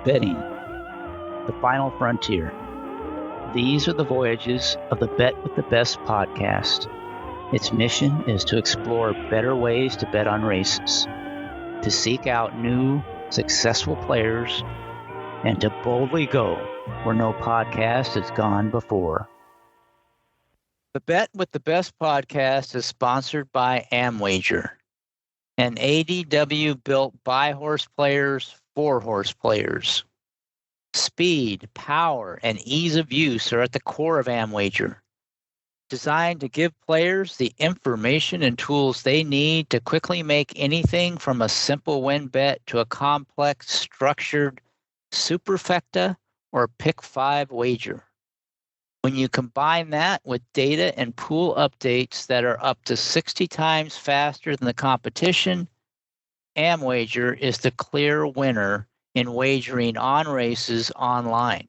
Betting, the final frontier. These are the voyages of the Bet with the Best podcast. Its mission is to explore better ways to bet on races, to seek out new, successful players, and to boldly go where no podcast has gone before. The Bet with the Best podcast is sponsored by Amwager, an ADW built by horse players for horse players. Speed, power, and ease of use are at the core of Amwager, designed to give players the information and tools they need to quickly make anything from a simple win bet to a complex, structured Superfecta or Pick 5 wager. When you combine that with data and pool updates that are up to 60 times faster than the competition, Amwager is the clear winner in wagering on races online.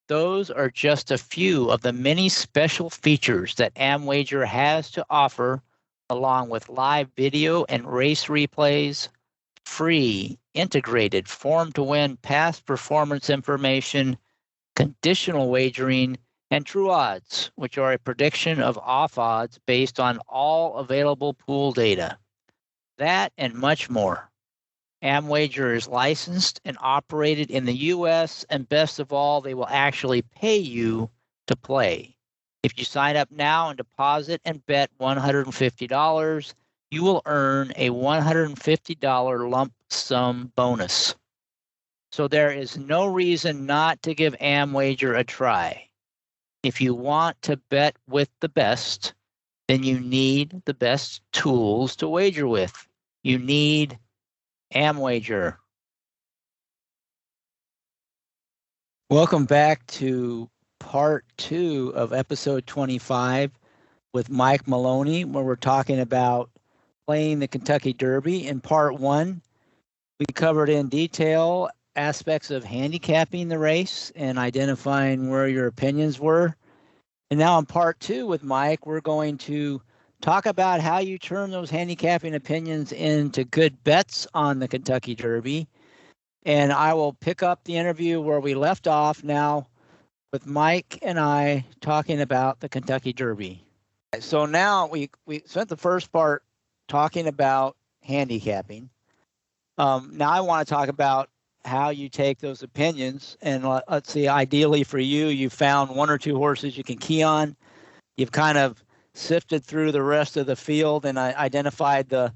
Those are just a few of the many special features that Amwager has to offer, along with live video and race replays, free, integrated form-to-win past performance information, conditional wagering, and true odds, which are a prediction of off odds based on all available pool data. That and much more. Amwager is licensed and operated in the U.S., and best of all, they will actually pay you to play. If you sign up now and deposit and bet $150, you will earn a $150 lump sum bonus. So there is no reason not to give Amwager a try. If you want to bet with the best, then you need the best tools to wager with. You need Amwager. Welcome back to part 2 of episode 25 with Mike Maloney, where we're talking about playing the Kentucky Derby. In part 1, we covered in detail aspects of handicapping the race and identifying where your opinions were. And now in part 2 with Mike, we're going to talk about how you turn those handicapping opinions into good bets on the Kentucky Derby. And I will pick up the interview where we left off now with Mike and I talking about the Kentucky Derby. So now we spent the first part talking about handicapping. Now I want to talk about how you take those opinions. And let's see, ideally for you, you found one or two horses you can key on. You've kind of sifted through the rest of the field and identified the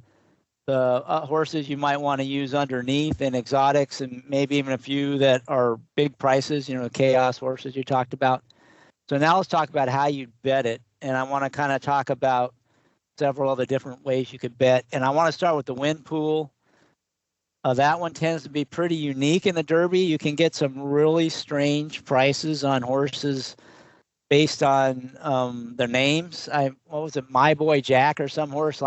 horses you might want to use underneath and exotics, and maybe even a few that are big prices, the chaos horses you talked about. So now let's talk about how you bet it. And I want to kind of talk about several other different ways you could bet. And I want to start with the win pool. That one tends to be pretty unique in the Derby. You can get some really strange prices on horses based on their names. What was it, My Boy Jack or some horse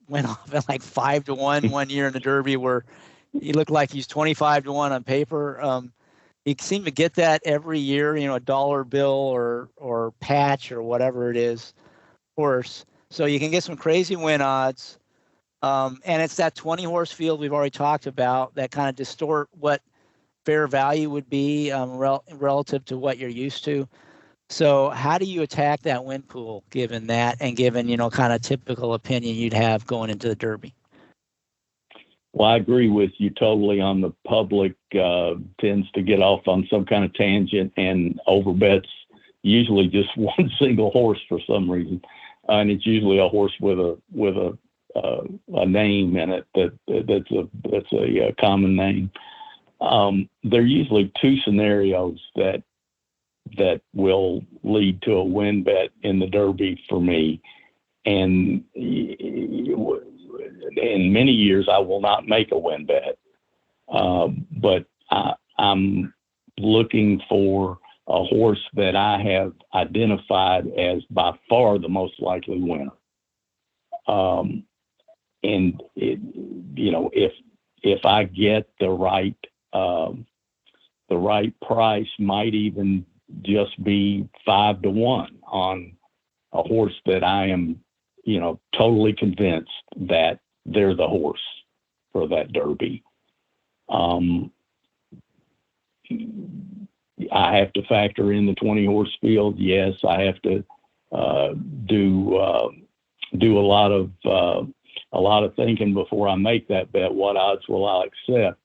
went off at 5-1 one year in the Derby, where he looked like he's 25-1 on paper. You seem to get that every year, a dollar bill or patch or whatever it is horse. So you can get some crazy win odds. And it's that 20 horse field we've already talked about that kind of distort what fair value would be relative to what you're used to. So how do you attack that win pool given that and given, kind of typical opinion you'd have going into the Derby? Well, I agree with you totally on the public tends to get off on some kind of tangent and overbets usually just one single horse for some reason. And it's usually a horse with a name in it that's a common name. There are usually two scenarios that will lead to a win bet in the Derby for me. And in many years, I will not make a win bet. But I'm looking for a horse that I have identified as by far the most likely winner. And if I get the right price, might even just be 5-1 on a horse that I am, totally convinced that they're the horse for that Derby. I have to factor in the 20 horse field. Yes, I have to do a lot of thinking before I make that bet. What odds will I accept?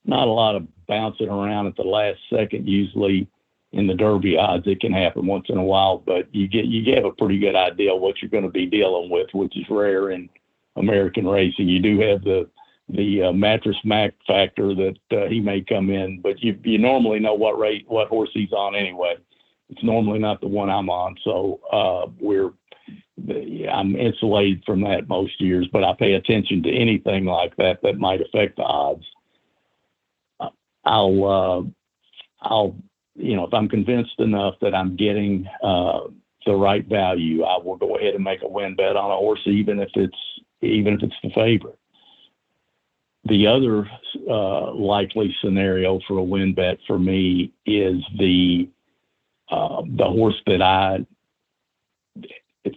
Not a lot of bouncing around at the last second. Usually in the Derby odds, it can happen once in a while, but you get a pretty good idea of what you're going to be dealing with, which is rare in American racing. You do have the Mattress Mac factor that he may come in, but you normally know what horse he's on anyway. It's normally not the one I'm on, so I'm insulated from that most years. But I pay attention to anything like that might affect the odds. I'll if I'm convinced enough that I'm getting the right value, I will go ahead and make a win bet on a horse, even if it's the favorite. The other likely scenario for a win bet for me is the horse that I,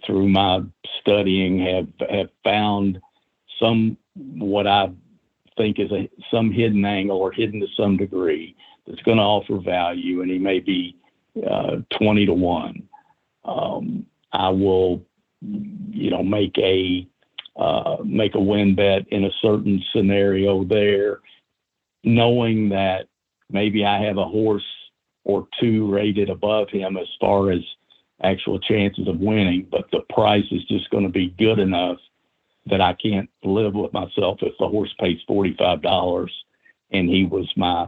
through my studying, have found what I think is some hidden angle or hidden to some degree that's going to offer value, and he may be 20 to 1. I will, make a win bet in a certain scenario there, knowing that maybe I have a horse or two rated above him as far as actual chances of winning, but the price is just going to be good enough that I can't live with myself if the horse pays $45 and he was my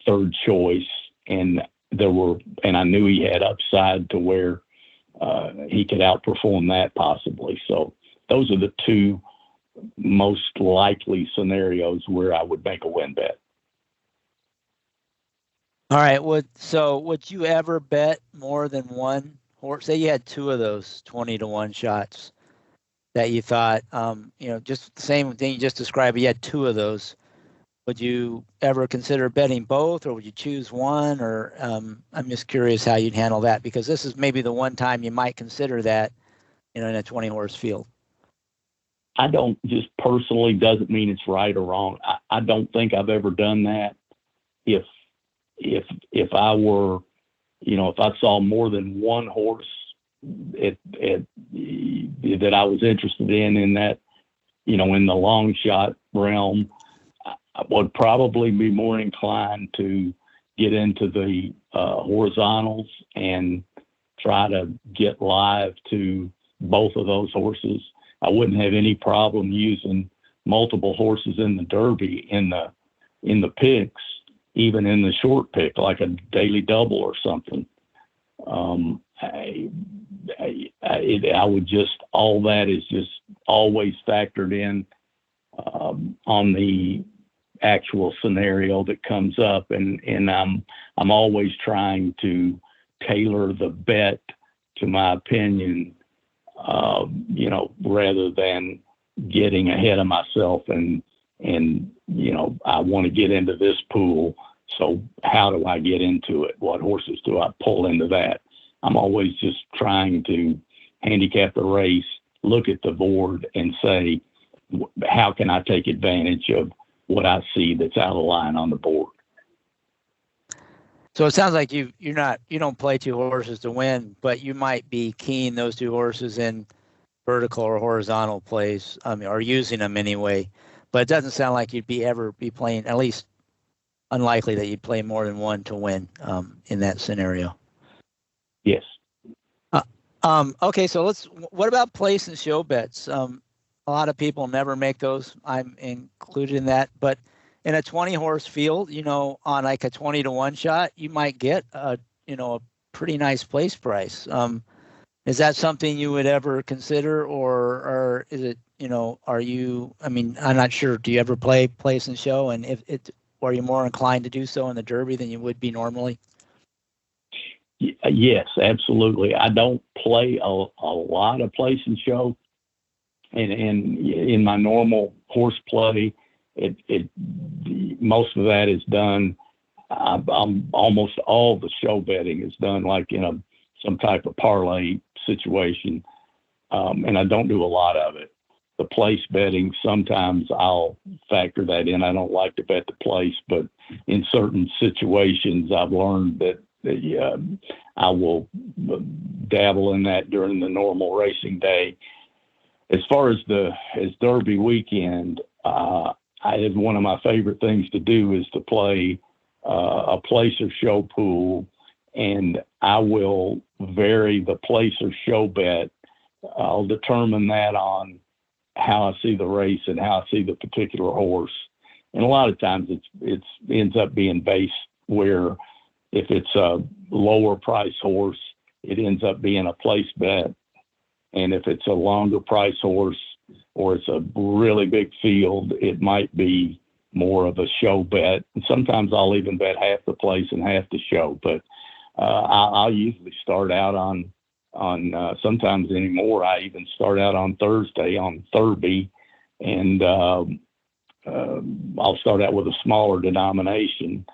third choice, and I knew he had upside to where he could outperform that possibly. So those are the two most likely scenarios where I would make a win bet. All right. Would you ever bet more than one horse? Say you had two of those 20 to 1 shots that you thought, just the same thing you just described, but you had two of those. Would you ever consider betting both, or would you choose one? Or I'm just curious how you'd handle that, because this is maybe the one time you might consider that, in a 20 horse field. I don't, just personally, doesn't mean it's right or wrong. I don't think I've ever done that. If I were, if I saw more than one horse that I was interested in that, in the long shot realm, I would probably be more inclined to get into the horizontals and try to get live to both of those horses. I wouldn't have any problem using multiple horses in the Derby in the picks, even in the short pick, like a daily double or something. I would just, all that is just always factored in on the actual scenario that comes up, and I'm always trying to tailor the bet to my opinion, rather than getting ahead of myself and I want to get into this pool. So how do I get into it? What horses do I pull into that? I'm always just trying to handicap the race, look at the board, and say, how can I take advantage of what I see that's out of line on the board? So it sounds like you don't play two horses to win, but you might be keying those two horses in vertical or horizontal plays, or using them anyway. But it doesn't sound like you'd ever be playing, at least unlikely that you'd play more than one to win in that scenario. Yes. Okay, so what about place and show bets? A lot of people never make those. I'm included in that. But in a 20 horse field, on like a 20 to 1 shot, you might get a pretty nice place price. Is that something you would ever consider, or is it, are you, I'm not sure. Do you ever play place and show? And are you more inclined to do so in the Derby than you would be normally? Yes, absolutely. I don't play a lot of place and show, and in my normal horse play, most of that is done. Almost all the show betting is done like in some type of parlay situation, and I don't do a lot of it. the place betting, sometimes I'll factor that in. I don't like to bet the place, but in certain situations, I've learned that I will dabble in that during the normal racing day. As far as Derby weekend, one of my favorite things to do is to play a place or show pool, and I will vary the place or show bet. I'll determine that on how I see the race and how I see the particular horse. And a lot of times it ends up being based where if it's a lower price horse, it ends up being a place bet. And if it's a longer price horse or it's a really big field, it might be more of a show bet. And sometimes I'll even bet half the place and half the show. But I'll usually start out on sometimes anymore, I even start out on Thursday on Derby, and I'll start out with a smaller denomination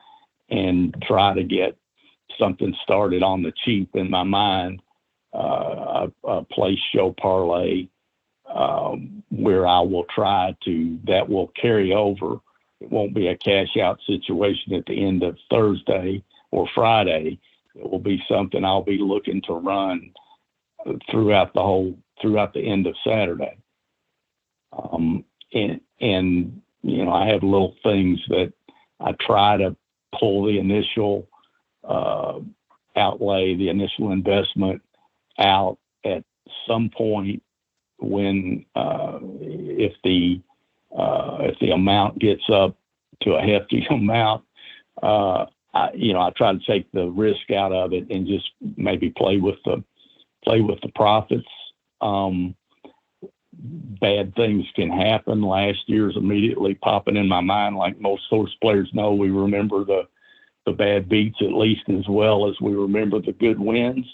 and try to get something started on the cheap in my mind, a place show parlay, where I will that will carry over. It won't be a cash out situation at the end of Thursday or Friday. It will be something I'll be looking to run throughout the end of Saturday. And I have little things that I try to pull the initial outlay, the initial investment out at some point when if the amount gets up to a hefty amount, I try to take the risk out of it and just maybe play with the profits. Bad things can happen. Last year's immediately popping in my mind. Like most horse players know, we remember the bad beats at least as well as we remember the good wins.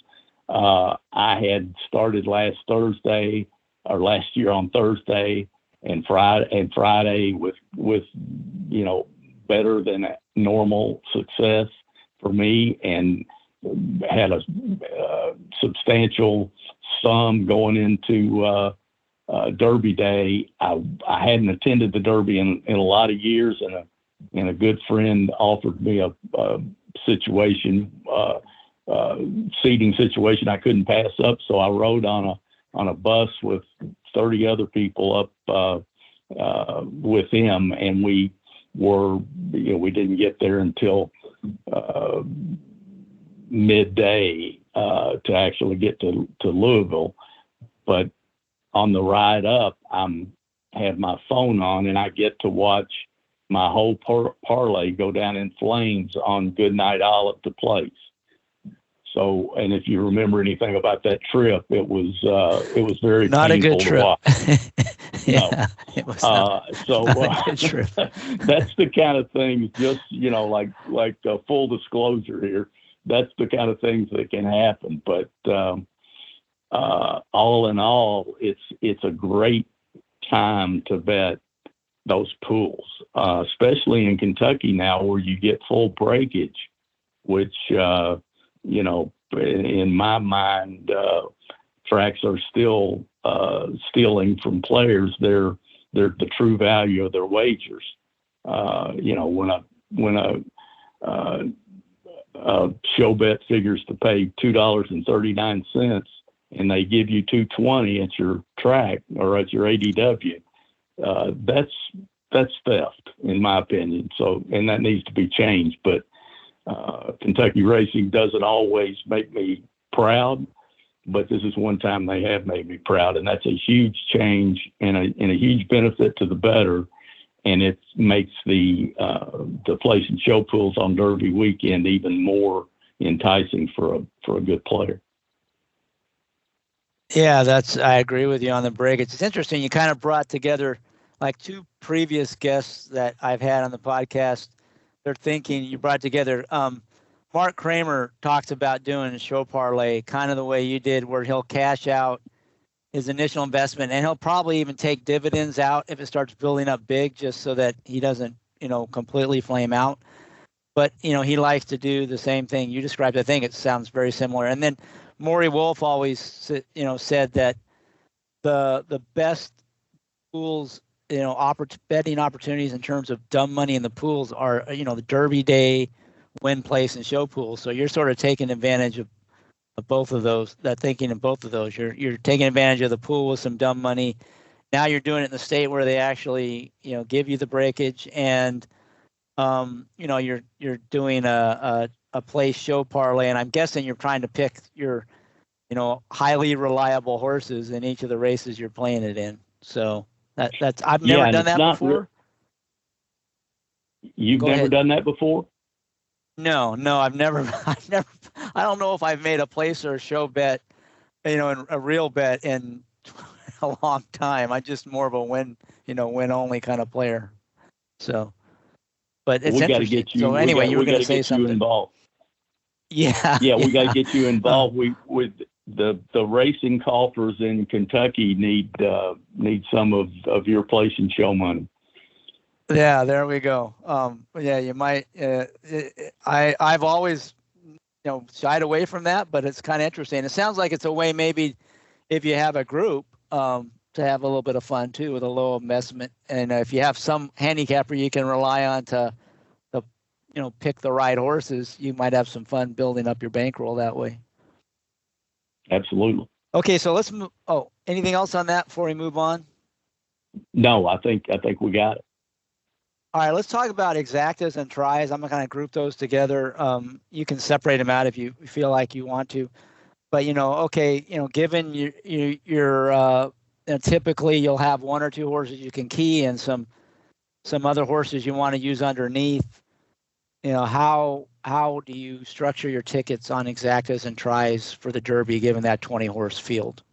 I had started last year on Thursday and Friday with better than normal success for me, and had a substantial sum going into Derby Day. I hadn't attended the Derby in a lot of years, and a good friend offered me a seating situation I couldn't pass up. So I rode on a bus with 30 other people up with him, and we didn't get there until midday to actually get to Louisville. But on the ride up, had my phone on, and I get to watch my whole parlay go down in flames on Goodnight Olive to place. So, and if you remember anything about that trip, it was very not painful a good trip. to watch. Yeah, no. It was not a good trip. That's the kind of things, just, like full disclosure here, that's the kind of things that can happen. But all in all, it's a great time to bet those pools, especially in Kentucky now, where you get full breakage, which, in my mind, tracks are still stealing from players their the true value of their wagers. When a show bet figures to pay $2.39 and they give you $2.20 at your track or at your ADW, that's theft, in my opinion. So, and that needs to be changed. But Kentucky racing doesn't always make me proud, but this is one time they have made me proud, and that's a huge change and a huge benefit to the bettor, and it makes the place and show pools on Derby weekend even more enticing for a good player. Yeah, I agree with you on the breakage. It's interesting. You kind of brought together like two previous guests that I've had on the podcast. They're thinking you brought together. Mark Kramer talks about doing a show parlay kind of the way you did, where he'll cash out his initial investment and he'll probably even take dividends out if it starts building up big, just so that he doesn't, completely flame out. But, he likes to do the same thing you described. I think it sounds very similar. And then Maury Wolf always, said that the best pools, betting opportunities in terms of dumb money in the pools are, the Derby Day, win, place, and show pools. So you're sort of taking advantage of both of those. That thinking in both of those, you're taking advantage of the pool with some dumb money. Now you're doing it in the state where they actually, give you the breakage, and you're doing a place show parlay, and I'm guessing you're trying to pick your, highly reliable horses in each of the races you're playing it in. So that's I've never done that before. You've never done that before? No, I've never. I don't know if I've made a place or a show bet, a real bet in a long time. I'm just more of a win only kind of player. So, but it's interesting. So anyway, you were going to say something. Involved. Yeah. We got to get you involved. With the racing golfers in Kentucky need some of your place and show money. Yeah, there we go. You might. I've always, shied away from that, but it's kind of interesting. It sounds like it's a way, maybe, if you have a group, to have a little bit of fun too with a low investment, and if you have some handicapper you can rely on to pick the right horses, you might have some fun building up your bankroll that way. Absolutely. Okay, so let's move. Oh, anything else on that before we move on? No, I think we got it. All right, let's talk about exactas and tries. I'm going to kind of group those together. You can separate them out if you feel like you want to. But, given your typically you'll have one or two horses you can key and some other horses you want to use underneath. How do you structure your tickets on exactas and tries for the Derby, given that 20-horse field?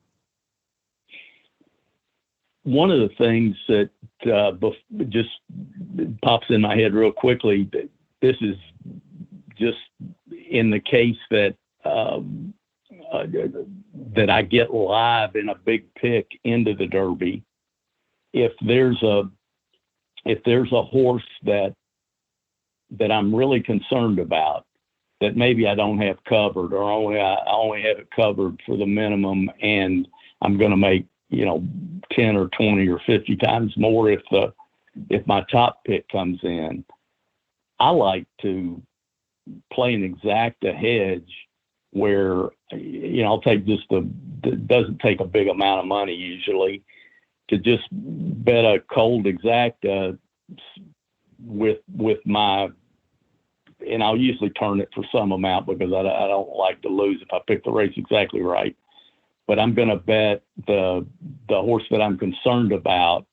One of the things that just pops in my head real quickly, this is just in the case that that I get live in a big pick into the Derby. If there's a horse that I'm really concerned about, that maybe I don't have covered, or I only have it covered for the minimum, and I'm going to make 10 or 20 or 50 times more if my top pick comes in. I like to play an exacta hedge where I'll take it doesn't take a big amount of money usually, to just bet a cold exacta with my, and I'll usually turn it for some amount because I don't like to lose if I pick the race exactly right. But I'm going to bet the horse that I'm concerned about,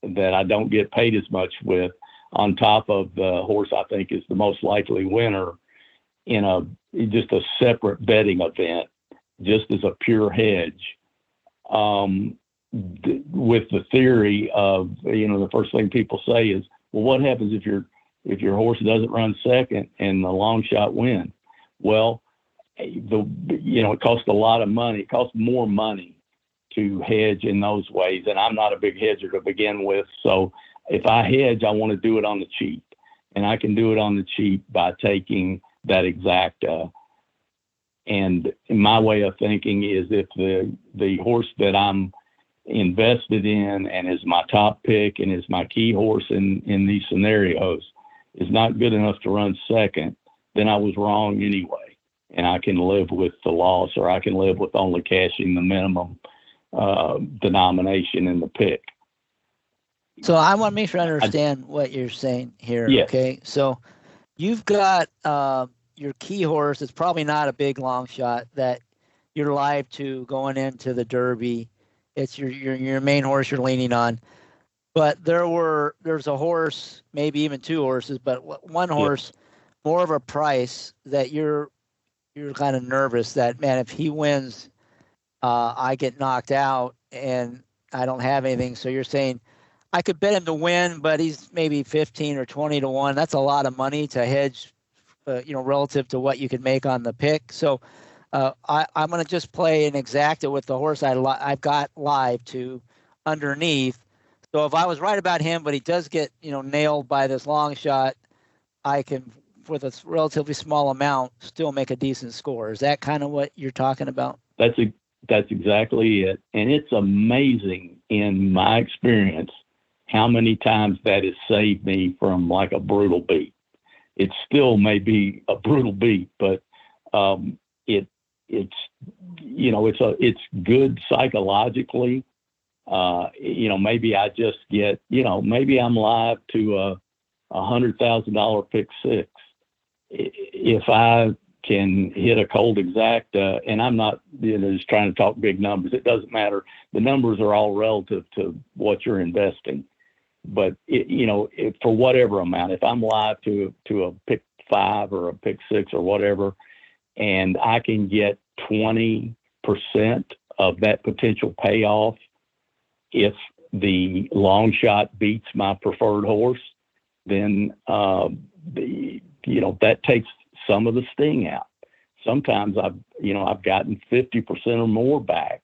that I don't get paid as much with, on top of the horse I think is the most likely winner in just a separate betting event, just as a pure hedge. With the theory of, the first thing people say is, well, what happens if your horse doesn't run second and the long shot win? Well, it costs a lot of money. It costs more money to hedge in those ways, and I'm not a big hedger to begin with. So if I hedge, I want to do it on the cheap, and I can do it on the cheap by taking that exacta. And my way of thinking is, if the horse that I'm invested in and is my top pick and is my key horse in these scenarios is not good enough to run second, then I was wrong anyway, and I can live with the loss, or I can live with only cashing the minimum denomination in the pick. So I want to make sure I understand what you're saying here. Yes. Okay, so you've got your key horse. It's probably not a big long shot that you're live to going into the Derby. It's your main horse you're leaning on. But there's a horse, maybe even two horses, but one horse, more of a price that you're kind of nervous that, man, if he wins, I get knocked out and I don't have anything. So you're saying I could bet him to win, but he's maybe 15 or 20 to 1. That's a lot of money to hedge, relative to what you could make on the pick. So I'm going to just play an exacta with the horse I've got live to underneath. So if I was right about him, but he does get, nailed by this long shot, I can, with a relatively small amount, still make a decent score. Is that kind of what you're talking about? That's exactly it. And it's amazing in my experience, how many times that has saved me from like a brutal beat. It still may be a brutal beat, but it's it's good psychologically. Maybe I just get, maybe I'm live to a $100,000 pick six. If I can hit a cold exacta, and I'm not just trying to talk big numbers. It doesn't matter. The numbers are all relative to what you're investing. But for whatever amount, if I'm live to a pick five or a pick six or whatever, and I can get 20% of that potential payoff if the long shot beats my preferred horse, then that takes some of the sting out. Sometimes I've gotten 50% or more back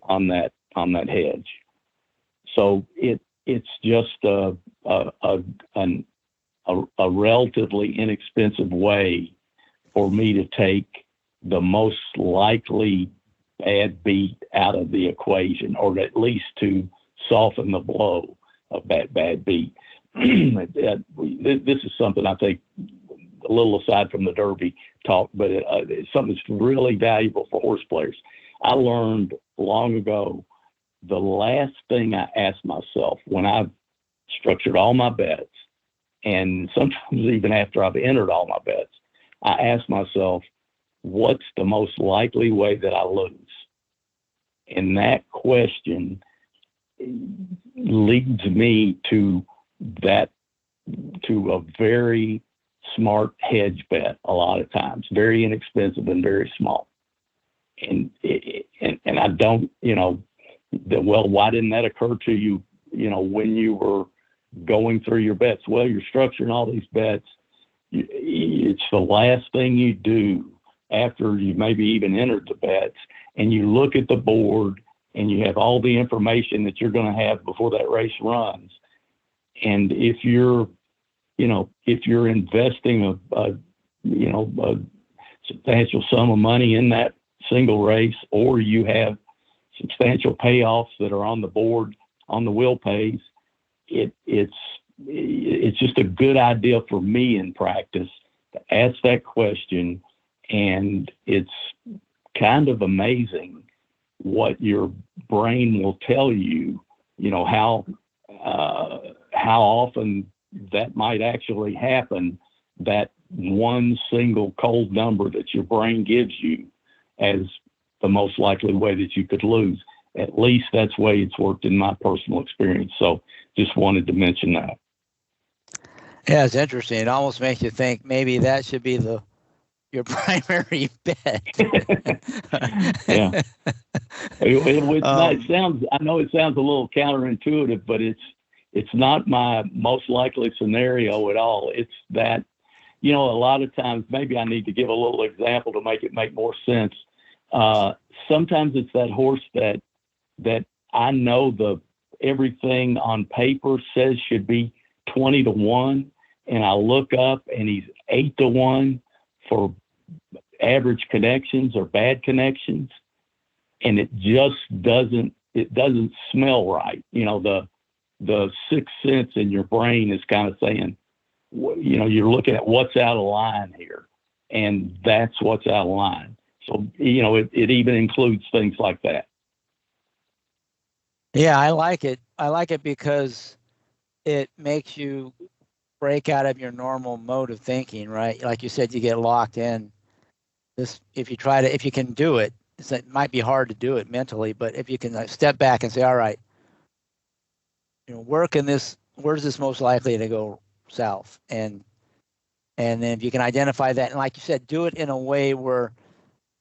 on that hedge. So it's just a relatively inexpensive way for me to take the most likely bad beat out of the equation, or at least to soften the blow of that bad beat. This is something I think, a little aside from the Derby talk, but it's something that's really valuable for horse players. I learned long ago, the last thing I asked myself when I've structured all my bets, and sometimes even after I've entered all my bets, I ask myself, what's the most likely way that I lose? And that question leads me to a very smart hedge bet a lot of times, very inexpensive and very small. And I don't, well, why didn't that occur to you, when you were going through your bets? Well, you're structuring all these bets. It's the last thing you do after you maybe even entered the bets, and you look at the board and you have all the information that you're going to have before that race runs. And if you're investing a substantial sum of money in that single race, or you have substantial payoffs that are on the board on the will pays, it's just a good idea for me in practice to ask that question. And it's kind of amazing what your brain will tell you, how often that might actually happen, that one single cold number that your brain gives you as the most likely way that you could lose. At least that's the way it's worked in my personal experience. So just wanted to mention that. Yeah, it's interesting. It almost makes you think maybe that should be your primary bet. Yeah. I know it sounds a little counterintuitive, but it's not my most likely scenario at all. It's that, a lot of times, maybe I need to give a little example to make it make more sense. Sometimes it's that horse that I know everything on paper says should be 20-1, and I look up and he's 8-1 for average connections or bad connections, and it just doesn't smell right. The sixth sense in your brain is kind of saying, you're looking at what's out of line here, and that's what's out of line. So, it even includes things like that. Yeah, I like it. I like it because it makes you break out of your normal mode of thinking, right? Like you said, you get locked in. If you can do it, it might be hard to do it mentally, but if you can step back and say, all right, where's this most likely to go south? And then if you can identify that, and like you said, do it in a way where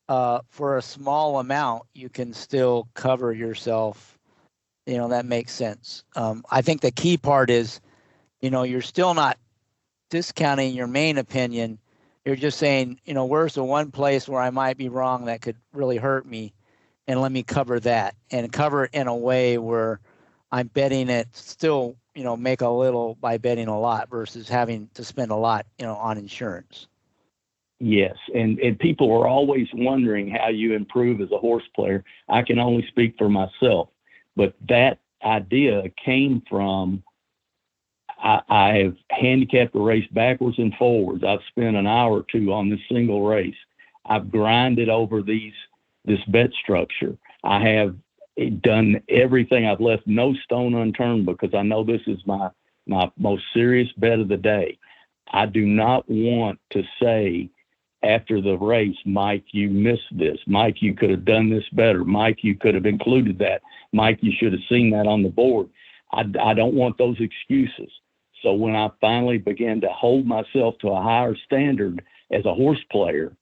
for a small amount, you can still cover yourself. That makes sense. I think the key part is, you're still not discounting your main opinion. You're just saying, where's the one place where I might be wrong that could really hurt me, and let me cover that, and cover it in a way where I'm betting it still, make a little by betting a lot versus having to spend a lot, on insurance. Yes, and people are always wondering how you improve as a horse player. I can only speak for myself, but that idea came from I have handicapped the race backwards and forwards. I've spent an hour or two on this single race. I've grinded over this bet structure. I have done everything. I've left no stone unturned because I know this is my most serious bet of the day. I do not want to say after the race, Mike, you missed this. Mike, you could have done this better. Mike, you could have included that. Mike, you should have seen that on the board. I don't want those excuses. So when I finally began to hold myself to a higher standard as a horse player,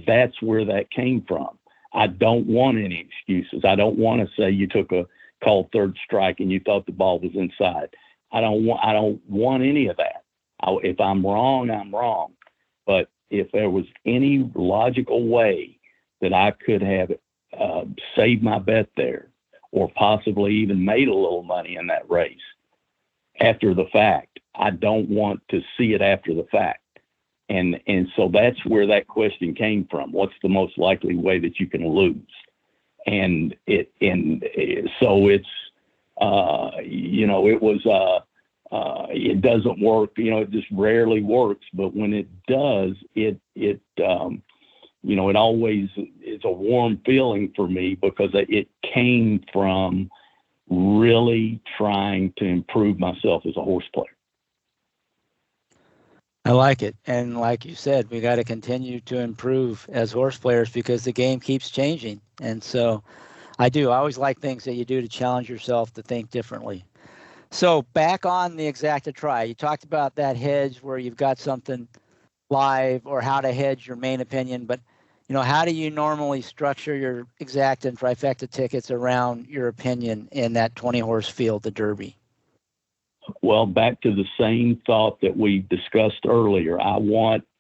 that's where that came from. I don't want any excuses. I don't want to say you took a called third strike and you thought the ball was inside. I don't want any of that. If I'm wrong, I'm wrong. But if there was any logical way that I could have saved my bet there, or possibly even made a little money in that race after the fact, I don't want to see it after the fact. And so that's where that question came from. What's the most likely way that you can lose? So it's, it doesn't work, it just rarely works, but when it does, it always is a warm feeling for me because it came from really trying to improve myself as a horse player. I like it. And like you said, we got to continue to improve as horse players because the game keeps changing. And so I always like things that you do to challenge yourself to think differently. So back on the Exacta try, you talked about that hedge where you've got something live or how to hedge your main opinion, but how do you normally structure your Exacta and Trifecta tickets around your opinion in that 20 horse field, the Derby? Well, back to the same thought that we discussed earlier. I'm going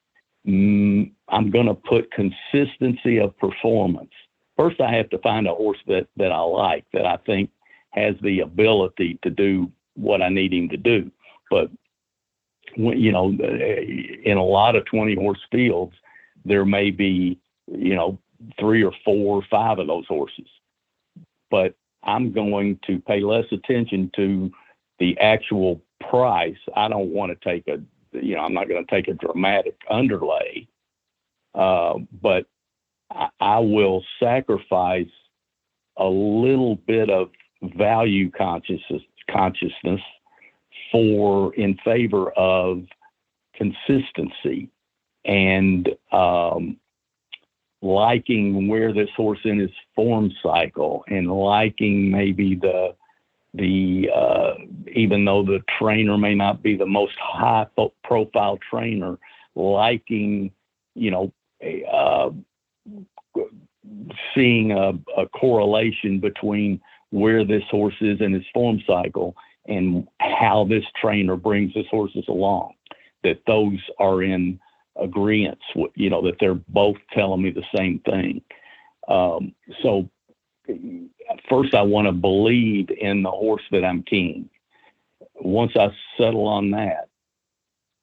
to put consistency of performance. First, I have to find a horse that I like, that I think has the ability to do what I need him to do. But when, in a lot of 20 horse fields, there may be, 3 or 4 or 5 of those horses. But I'm going to pay less attention to the actual price. I don't want to take I'm not going to take a dramatic underlay, but I will sacrifice a little bit of value consciousness in favor of consistency and liking where this horse in his form cycle, and liking maybe the even though the trainer may not be the most high profile trainer, liking seeing a correlation between where this horse is in his form cycle and how this trainer brings his horses along, that those are in agreement, that they're both telling me the same thing. So first I want to believe in the horse that I'm keying. Once I settle on that,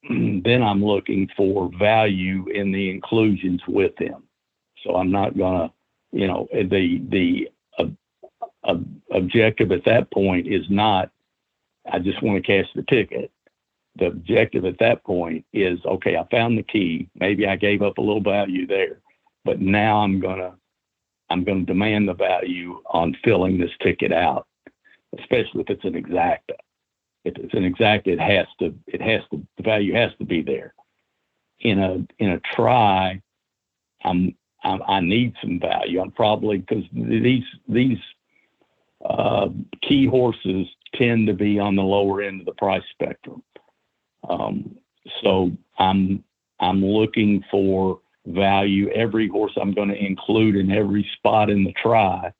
then I'm looking for value in the inclusions with him. So I'm not going to, the objective at that point is not, I just want to cash the ticket. The objective at that point is, okay, I found the key. Maybe I gave up a little value there, but now I'm going to demand the value on filling this ticket out, especially if it's an Exacta. If it's an Exacta, the value has to be there. In a try, I need some value. I'm probably, because these key horses tend to be on the lower end of the price spectrum. So I'm looking for value. Every horse I'm going to include in every spot in the try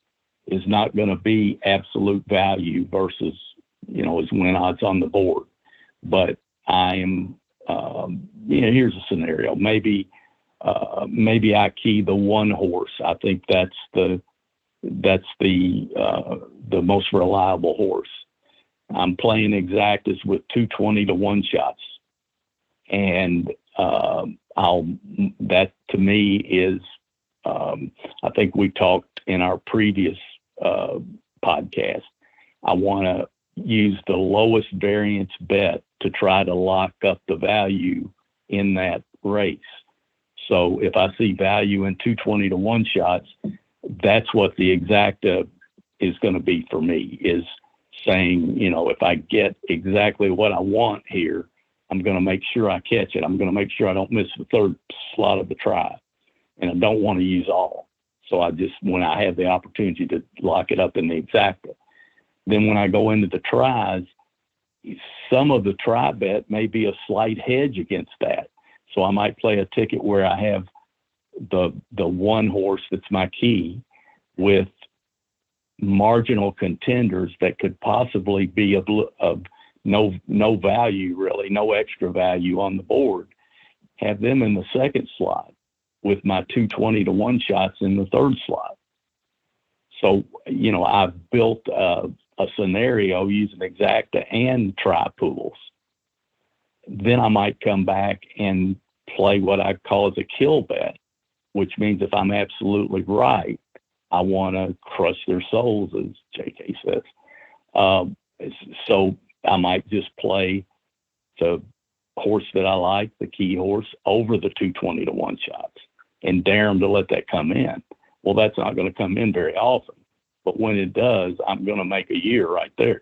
is not going to be absolute value versus, his win odds on the board. But I am, here's a scenario. Maybe I key the one horse. I think that's the most reliable horse. I'm playing Exactas with 220 to 1 shots. And that to me is, I think we talked in our previous podcast I want to use the lowest variance bet to try to lock up the value in that race. So if I see value in 220 to 1 shots, that's what the exacta is going to be for me, is saying, if I get exactly what I want here, I'm going to make sure I catch it. I'm going to make sure I don't miss the third slot of the try. And I don't want to use all. So when I have the opportunity to lock it up in the exacta, then when I go into the tries, some of the try bet may be a slight hedge against that. So I might play a ticket where I have the one horse that's my key with marginal contenders that could possibly be of no value, really, no extra value on the board. Have them in the second slot with my 220 to 1 shots in the third slot. So, I've built a scenario using exacta and try pools. Then I might come back and play what I call as a kill bet, which means if I'm absolutely right, I want to crush their souls, as JK says. So I might just play the horse that I like, the key horse, over the 220 to 1 shots and dare them to let that come in. Well, that's not going to come in very often. But when it does, I'm going to make a year right there.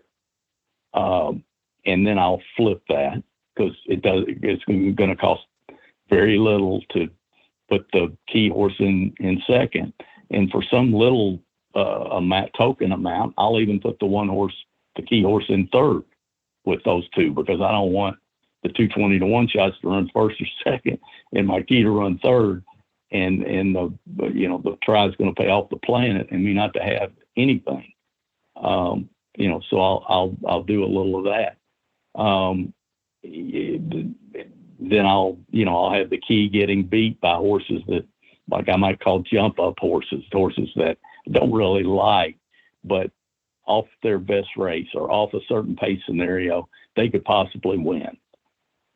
And then I'll flip that because it's going to cost very little to put the key horse in second. And for some little token amount, I'll even put the key horse in third with those two, because I don't want the 220 to 1 shots to run first or second and my key to run third. And the try is going to pay off the planet and me not to have anything. So I'll do a little of that. Then I'll have the key getting beat by horses that, like I might call jump up horses that I don't really like, but off their best race or off a certain pace scenario, they could possibly win.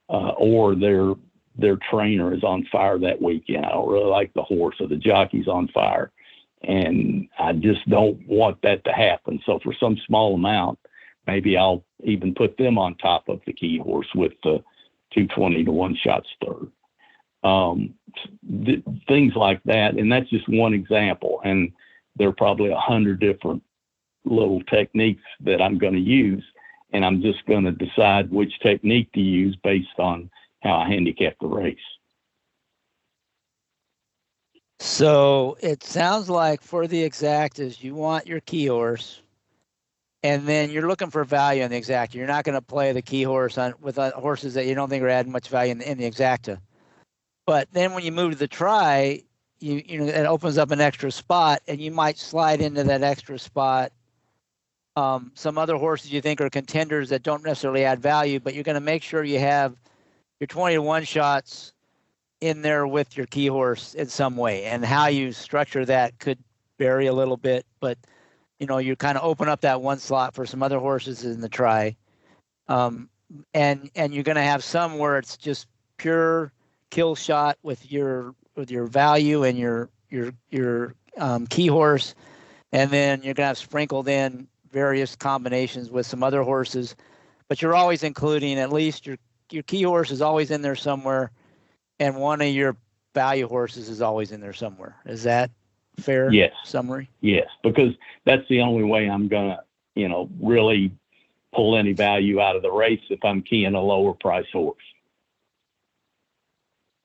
Or their trainer is on fire that weekend. I don't really like the horse, or the jockey's on fire. And I just don't want that to happen. So for some small amount, maybe I'll even put them on top of the key horse with the 220 to 1 shots third. Things like that. And that's just one example. And there are probably 100 different little techniques that I'm going to use. And I'm just going to decide which technique to use based on how I handicap the race. So it sounds like for the exactas, you want your key horse, and then you're looking for value in the exacta. You're not going to play the key horse with horses that you don't think are adding much value in the exacta. But then when you move to the try, it opens up an extra spot, and you might slide into that extra spot some other horses you think are contenders that don't necessarily add value, but you're going to make sure you have your 20 to 1 shots in there with your key horse in some way. And how you structure that could vary a little bit, but you kind of open up that one slot for some other horses in the try. And you're going to have some where it's just pure kill shot with your value and your key horse, and then you're going to have sprinkled in various combinations with some other horses, but you're always including at least your key horse is always in there somewhere, and one of your value horses is always in there somewhere. Is that fair? Yes. Summary? Yes, because that's the only way I'm going to, really pull any value out of the race if I'm keying a lower price horse.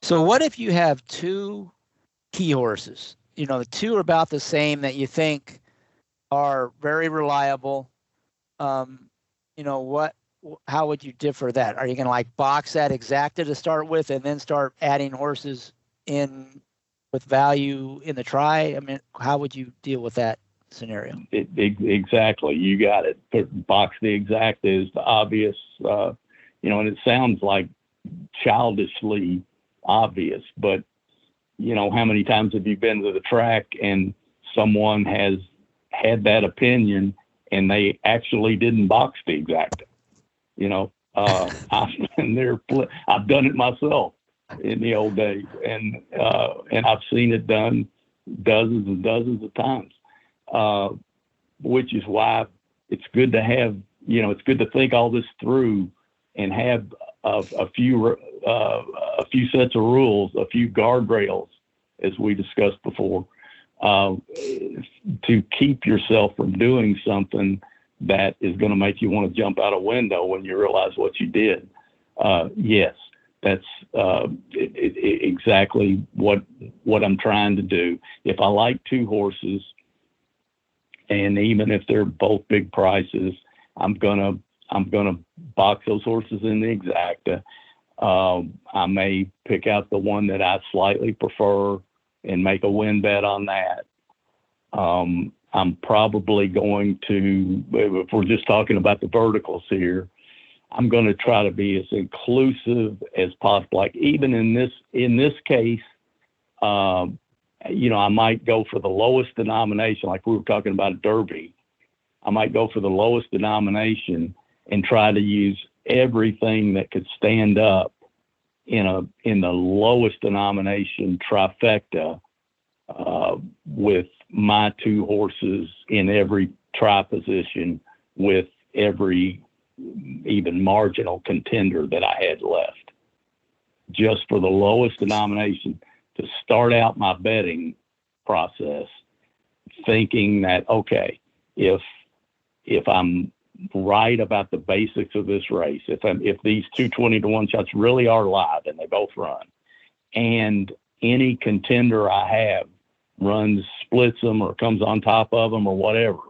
So what if you have two key horses? The two are about the same that you think are very reliable. How would you differ that? Are you going to box that exacta to start with and then start adding horses in with value in the try? I mean, how would you deal with that scenario? Exactly. You got it. Box the exacta is the obvious, and it sounds like childishly obvious, but how many times have you been to the track and someone has had that opinion and they actually didn't box the exacta? I've been there. I've done it myself in the old days, and I've seen it done dozens and dozens of times, which is why it's good to have, it's good to think all this through and have a few sets of rules, a few guardrails, as we discussed before, to keep yourself from doing something that is going to make you want to jump out a window when you realize what you did. Yes, that's exactly what I'm trying to do. If I like two horses, and even if they're both big prices, I'm gonna box those horses in the Exacta. I may pick out the one that I slightly prefer and make a win bet on that. I'm probably going to, if we're just talking about the verticals here, I'm going to try to be as inclusive as possible. Like even in this case, I might go for the lowest denomination, like we were talking about a Derby. I might go for the lowest denomination and try to use everything that could stand up in the lowest denomination trifecta, with my two horses in every try position, with every even marginal contender that I had left, just for the lowest denomination to start out my betting process, thinking that, okay, if I'm right about the basics of this race, if these 220-1 shots really are live and they both run, and any contender I have runs, splits them, or comes on top of them or whatever,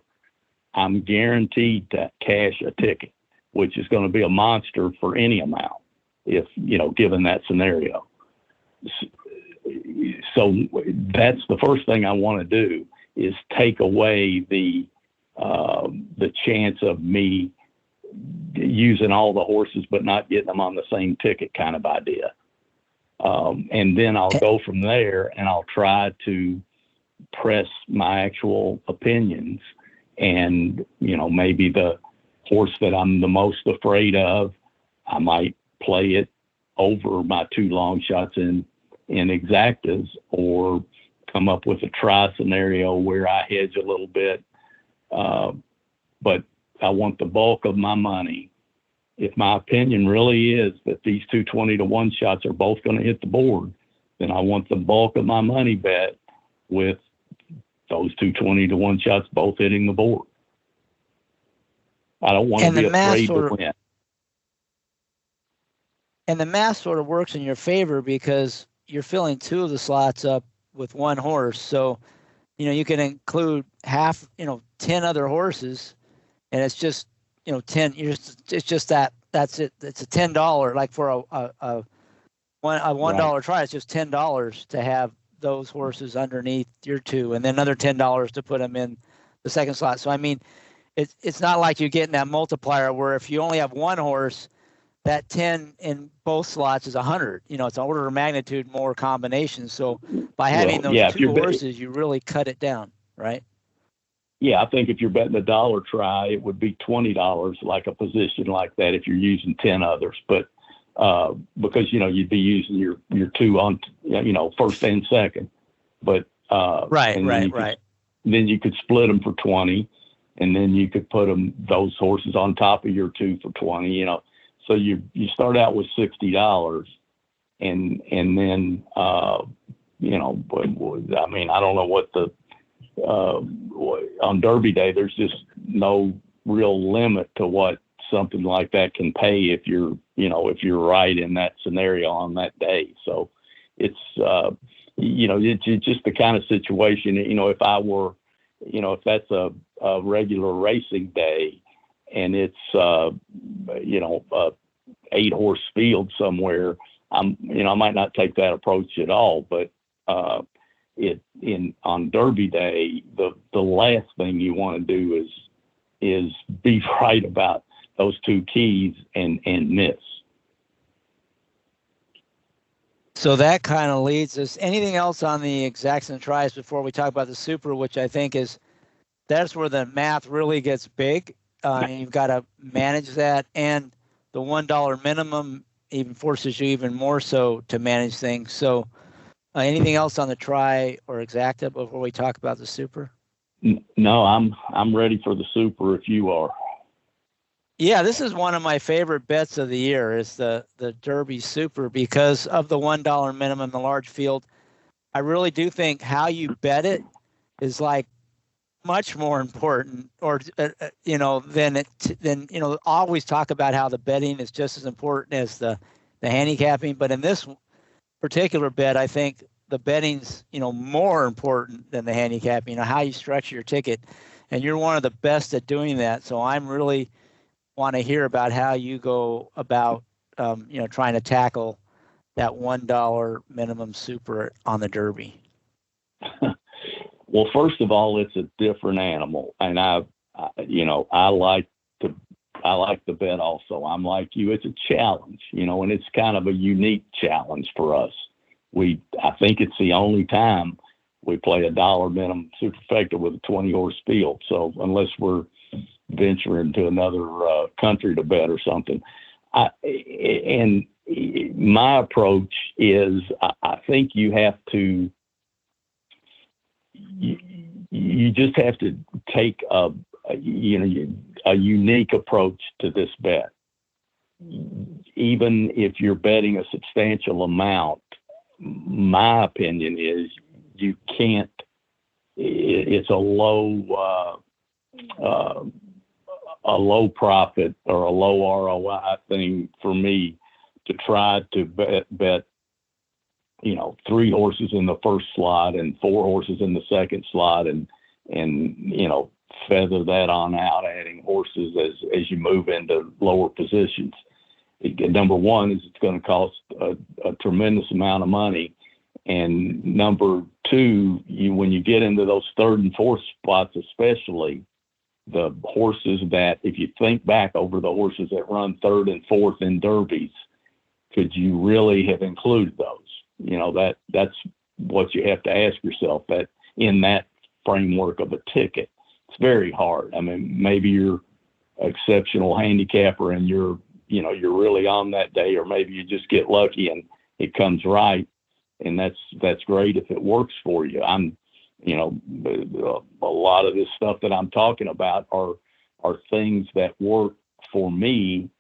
I'm guaranteed to cash a ticket, which is going to be a monster for any amount, if, given that scenario. So that's the first thing I want to do, is take away the chance of me using all the horses but not getting them on the same ticket kind of idea. And then I'll go from there, and I'll try to press my actual opinions, and maybe the horse that I'm the most afraid of, I might play it over my two long shots in Exactas, or come up with a try scenario where I hedge a little bit. But I want the bulk of my money. If my opinion really is that these 220-1 shots are both going to hit the board, then I want the bulk of my money bet with those 220-1 shots both hitting the board. I don't want to be afraid to win. And the math sort of works in your favor because you're filling two of the slots up with one horse. So, you can include 10 other horses, and it's just, 10, it's just that's it. It's a $10, like for a $1 right. try, it's just $10 to have those horses underneath your two, and then another $10 to put them in the second slot. So, I mean, it's not like you're getting that multiplier where if you only have one horse, that 10 in both slots is 100. It's an order of magnitude more combinations. So by having those two horses, you really cut it down, right? Yeah, I think if you're betting a $1 try, it would be $20, like a position like that, if you're using 10 others. But because you'd be using your two on first and second. But right. Then you could split them for 20, and then you could put those horses on top of your two for 20. So you start out with $60, and then I mean, I don't know what the on Derby Day, there's just no real limit to what something like that can pay if you're right in that scenario on that day. So it's it's just the kind of situation, if I were, if that's a regular racing day, and it's a 8-horse field somewhere, I might not take that approach at all. But on Derby Day, the last thing you want to do is be right about those two keys and miss. So that kind of leads us. Anything else on the exacts and tries before we talk about the super, which I think that's where the math really gets big. And you've got to manage that, and the $1 minimum even forces you even more so to manage things. So anything else on the try or exacta before we talk about the super? No, I'm ready for the Super if you are. Yeah, this is one of my favorite bets of the year. Is the Derby Super because of the $1 minimum, the large field. I really do think how you bet it is like much more important, or than always talk about how the betting is just as important as the handicapping. But in this particular bet, I think the betting's more important than the handicapping. How you structure your ticket, and you're one of the best at doing that. So I'm really want to hear about how you go about trying to tackle that $1 minimum Super on the Derby. Well, first of all, it's a different animal, and I like the bet also. I'm like you. It's a challenge, and it's kind of a unique challenge for us. I think it's the only time we play a $1 minimum Superfecta with a 20-horse field. So unless we're venturing to another country to bet or something, and my approach is I think you have to. You just have to take a unique approach to this bet. Even if you're betting a substantial amount, my opinion is you can't. It's a low profit or a low ROI thing for me to try to bet 3 horses in the first slot and 4 horses in the second slot and feather that on out, adding horses as you move into lower positions. Number one is it's going to cost a tremendous amount of money. And number two, when you get into those third and fourth spots, especially the horses that, if you think back over the horses that run third and fourth in derbies, could you really have included those? That's what you have to ask yourself, that in that framework of a ticket. It's very hard. I mean, maybe you're an exceptional handicapper and you're really on that day, or maybe you just get lucky and it comes right. And that's great if it works for you. A lot of this stuff that I'm talking about are things that work for me,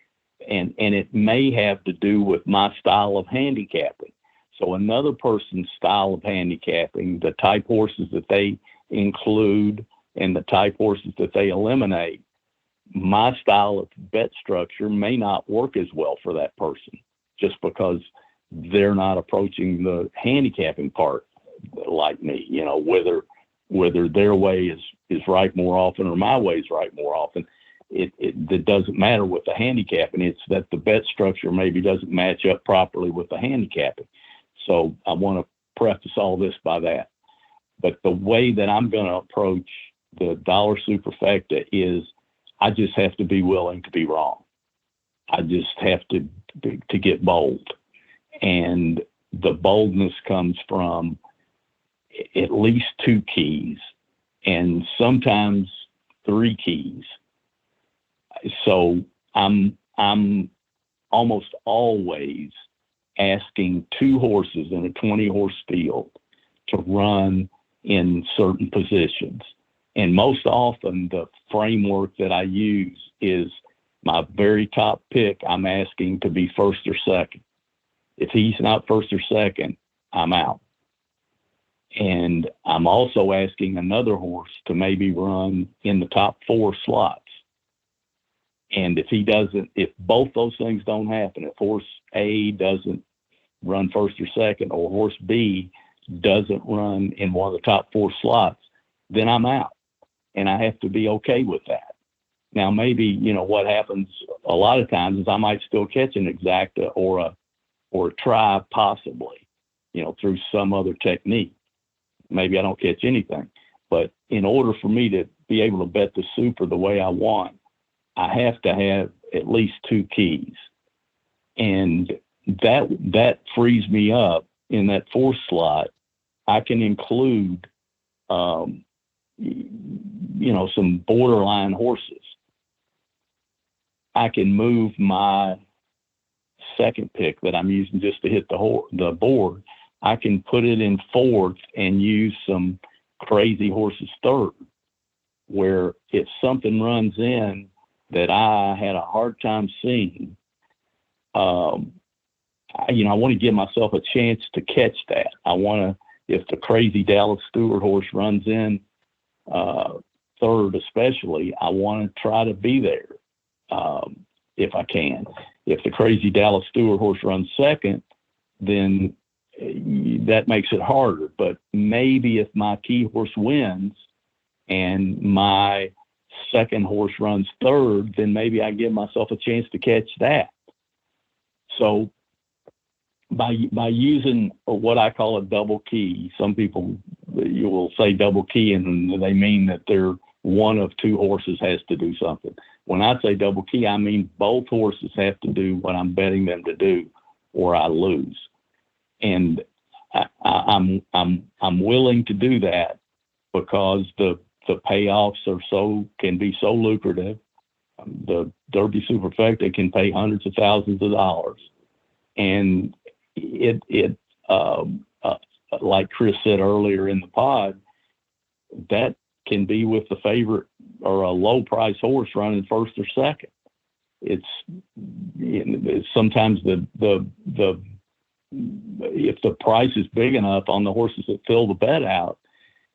and it may have to do with my style of handicapping. So another person's style of handicapping, the type horses that they include and the type horses that they eliminate, my style of bet structure may not work as well for that person, just because they're not approaching the handicapping part like me. Whether their way is right more often or my way is right more often. It doesn't matter with the handicapping. It's that the bet structure maybe doesn't match up properly with the handicapping. So I want to preface all this by that. But the way that I'm going to approach the dollar Superfecta is I just have to be willing to be wrong. I just have to get bold. And the boldness comes from at least 2 keys and sometimes 3 keys. So I'm almost always asking 2 horses in a 20-horse field to run in certain positions. And most often the framework that I use is my very top pick, I'm asking to be first or second. If he's not first or second, I'm out. And I'm also asking another horse to maybe run in the top 4 slots. And if both those things don't happen, if horse A doesn't run first or second, or horse B doesn't run in one of the top 4 slots, then I'm out. And I have to be okay with that. Now, maybe, what happens a lot of times is I might still catch an exacta or a try possibly, through some other technique. Maybe I don't catch anything. But in order for me to be able to bet the Super the way I want, I have to have at least 2 keys. And that frees me up in that 4th slot. I can include, some borderline horses. I can move my second pick that I'm using just to hit the board. I can put it in 4th and use some crazy horses 3rd. where if something runs in that I had a hard time seeing, I want to give myself a chance to catch that. I want to, if the crazy Dallas Stewart horse runs in third, especially, I want to try to be there if I can. If the crazy Dallas Stewart horse runs second, then that makes it harder. But maybe if my key horse wins and my second horse runs third, then maybe I give myself a chance to catch that. So by using what I call a double key, some people, you will say double key and they mean that they're one of two horses has to do something. When I say double key, I mean both horses have to do what I'm betting them to do or I lose. And I'm willing to do that because the payoffs can be so lucrative. The Derby Superfecta can pay hundreds of thousands of dollars. And it like Chris said earlier in the pod, that can be with the favorite or a low price horse running first or second. It's sometimes if the price is big enough on the horses that fill the bet out,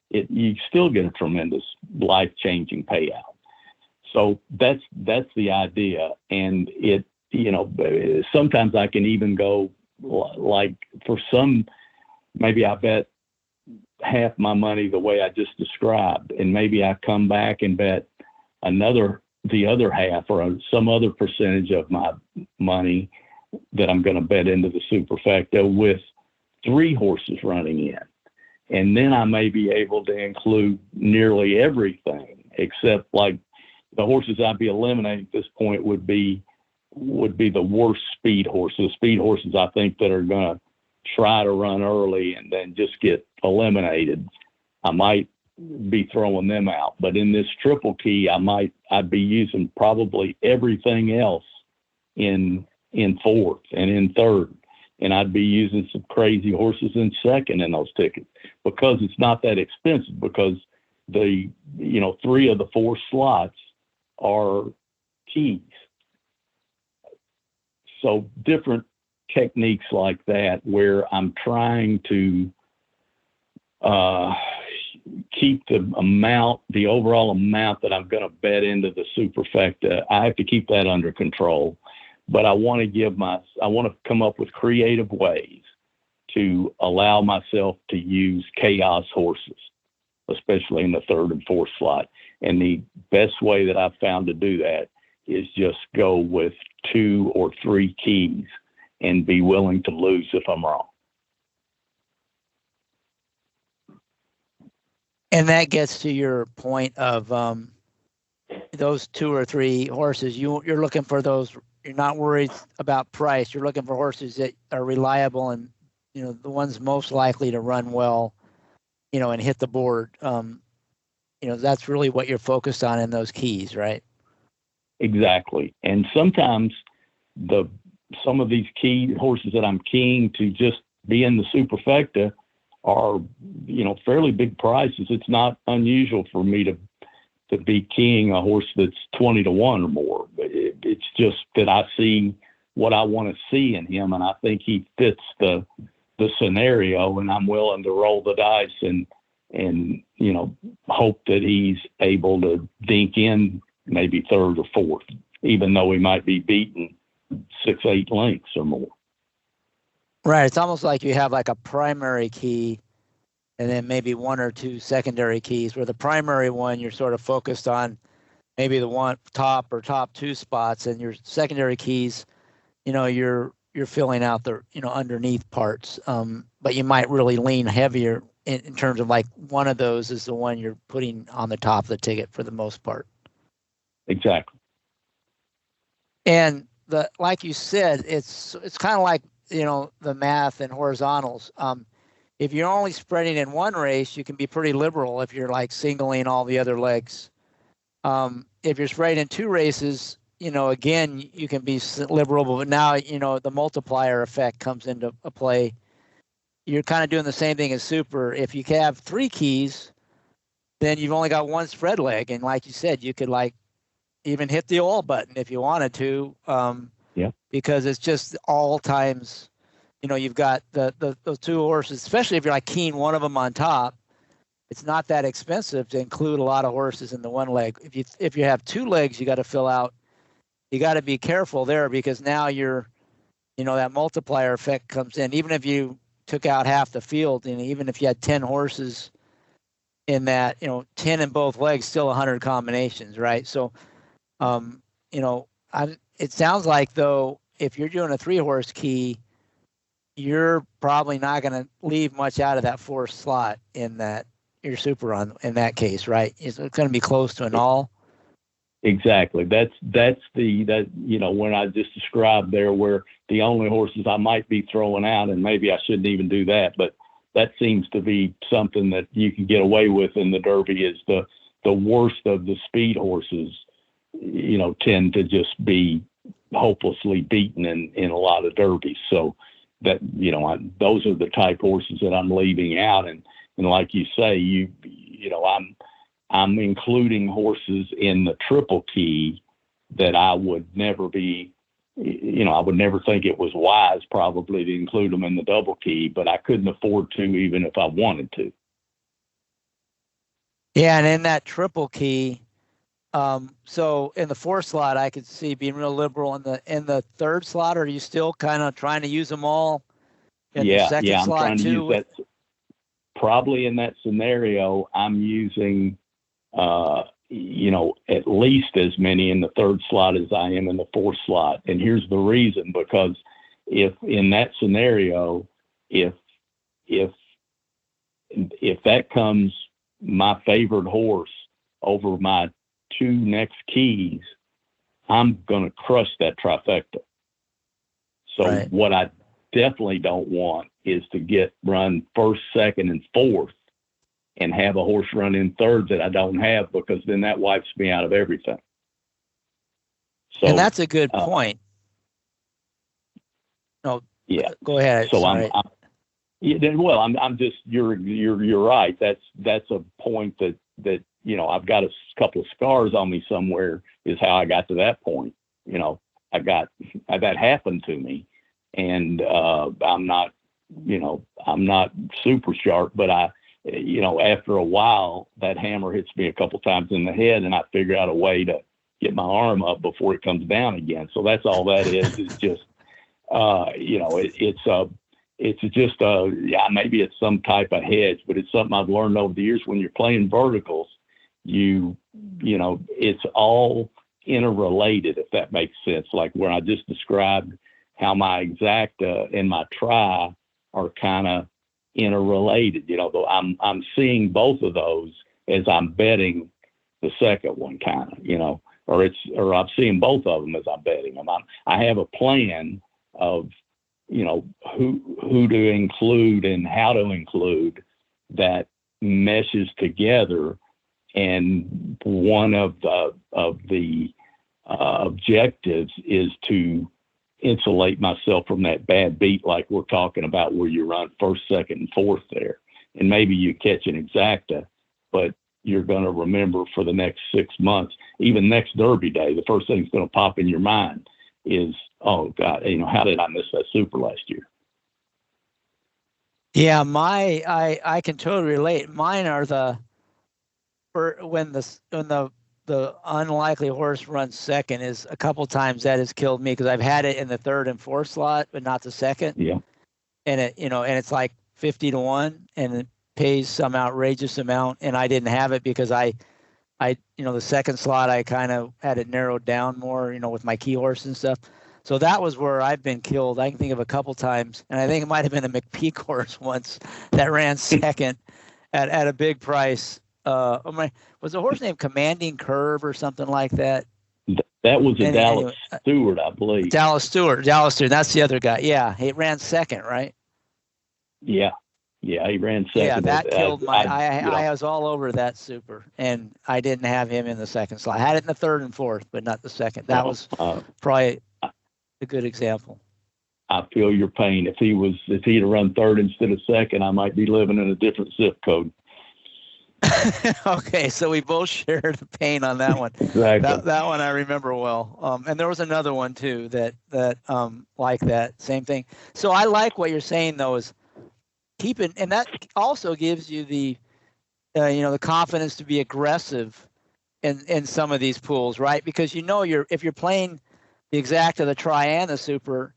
you still get a tremendous life-changing payout. So that's the idea. And sometimes I can even go like for some, maybe I bet half my money the way I just described, and maybe I come back and bet the other half or some other percentage of my money that I'm going to bet into the Superfecta with three horses running in. And then I may be able to include nearly everything except like the horses I'd be eliminating at this point would be the worst speed horses. Speed horses I think that are going to try to run early and then just get eliminated. I might be throwing them out. But in this triple key, I'd be using probably everything else in fourth and in third. And I'd be using some crazy horses in second in those tickets because it's not that expensive because the, three of the four slots are keys. So different techniques like that where I'm trying to keep the overall amount that I'm going to bet into the Superfecta. I have to keep that under control, but I want to come up with creative ways to allow myself to use chaos horses, especially in the third and fourth slot. And the best way that I've found to do that is just go with 2 or 3 keys and be willing to lose if I'm wrong. And that gets to your point of those 2 or 3 horses. You're looking for those. You're not worried about price. You're looking for horses that are reliable and the ones most likely to run well, and hit the board. That's really what you're focused on in those keys, right? Exactly. And sometimes some of these key horses that I'm keying to just be in the Superfecta are, fairly big prices. It's not unusual for me to be keying a horse that's 20 to 1 or more. It's just that I see what I want to see in him, and I think he fits the scenario, and I'm willing to roll the dice and hope that he's able to dink in maybe third or fourth, even though he might be beaten 6-8 lengths or more. Right. It's almost like you have like a primary key and then maybe 1 or 2 secondary keys, where the primary one you're sort of focused on maybe the one top 2 spots, and your secondary keys, you're filling out the underneath parts. But you might really lean heavier in terms of like one of those is the one you're putting on the top of the ticket for the most part. Exactly. And like you said, it's kind of like the math and horizontals. If you're only spreading in one race, you can be pretty liberal if you're like singling all the other legs. If you're spreading in 2 races, again, you can be liberal, but now, the multiplier effect comes into play. You're kind of doing the same thing as Super. If you have 3 keys, then you've only got one spread leg. And like you said, you could like even hit the oil button if you wanted to, because it's just all times, you've got those two horses, especially if you're like keying one of them on top. It's not that expensive to include a lot of horses in the one leg. If you have two legs, you got to fill out. You got to be careful there, because now that multiplier effect comes in. Even if you took out half the field, and even if you had 10 horses in that, 10 in both legs, still 100 combinations, right? So, it sounds like, though, if you're doing a 3-horse key, you're probably not going to leave much out of that fourth slot in that your super run in that case, right? It's going to be close to an all. Exactly. That's when I just described there, where the only horses I might be throwing out, and maybe I shouldn't even do that, but that seems to be something that you can get away with in the Derby, is the worst of the speed horses, tend to just be hopelessly beaten in a lot of derbies. So that, those are the type horses that I'm leaving out. And like you say, I'm including horses in the triple key that I would never be, I would never think it was wise probably to include them in the double key, but I couldn't afford to, even if I wanted to. Yeah. And in that triple key, so in the fourth slot, I could see being real liberal. In the third slot, are you still kind of trying to use them all in the second slot? I'm trying to use that. Probably in that scenario, I'm using, at least as many in the third slot as I am in the fourth slot. And here's the reason, because if in that scenario, if that comes my favorite horse over my two next keys, I'm going to crush that trifecta. So right. What I definitely don't want is to run first, second, and fourth and have a horse run in third that I don't have, because then that wipes me out of everything. So, and that's a good point. No, yeah. Go ahead. So Sorry. I'm just, you're right. That's a point that I've got a couple of scars on me somewhere, is how I got to that point. That happened to me, and I'm not super sharp, but after a while, that hammer hits me a couple times in the head, and I figure out a way to get my arm up before it comes down again. So that's all that is. It's just, it's just maybe it's some type of hedge, but it's something I've learned over the years. When you're playing verticals, it's all interrelated, if that makes sense. Like where I just described how my exacta and my try are kind of interrelated. Though I'm seeing both of those as I'm betting the second one, kind of, or I'm seeing both of them as I'm betting them. I have a plan of, who to include and how to include that meshes together. And one of the objectives is to insulate myself from that bad beat, like we're talking about, where you run first, second, and fourth there. And maybe you catch an exacta, but you're going to remember for the next 6 months, even next Derby day, the first thing that's going to pop in your mind is, oh God, how did I miss that super last year? Yeah, I can totally relate. Mine are when the unlikely horse runs second, is a couple times that has killed me, because I've had it in the third and fourth slot, but not the second. Yeah. And it's like 50 to 1, and it pays some outrageous amount, and I didn't have it because I the second slot, I kind of had it narrowed down more, with my key horse and stuff. So that was where I've been killed. I can think of a couple times, and I think it might have been a McPeak horse once that ran second at a big price. Was the horse named Commanding Curve or something like that? That was Dallas Stewart, I believe. Dallas Stewart. That's the other guy. Yeah, he ran second, right? Yeah, he ran second. Yeah, that killed I was all over that super, and I didn't have him in the second slot. I had it in the third and fourth, but not the second. That was probably a good example. I feel your pain. If he'd have run third instead of second, I might be living in a different zip code. Okay, so we both share the pain on that one. Exactly. That one I remember well. And there was another one too that like that same thing. So I like what you're saying though, is keeping, and that also gives you the the confidence to be aggressive in some of these pools, right? Because if you're playing the Exacta, the Tri, and the Super,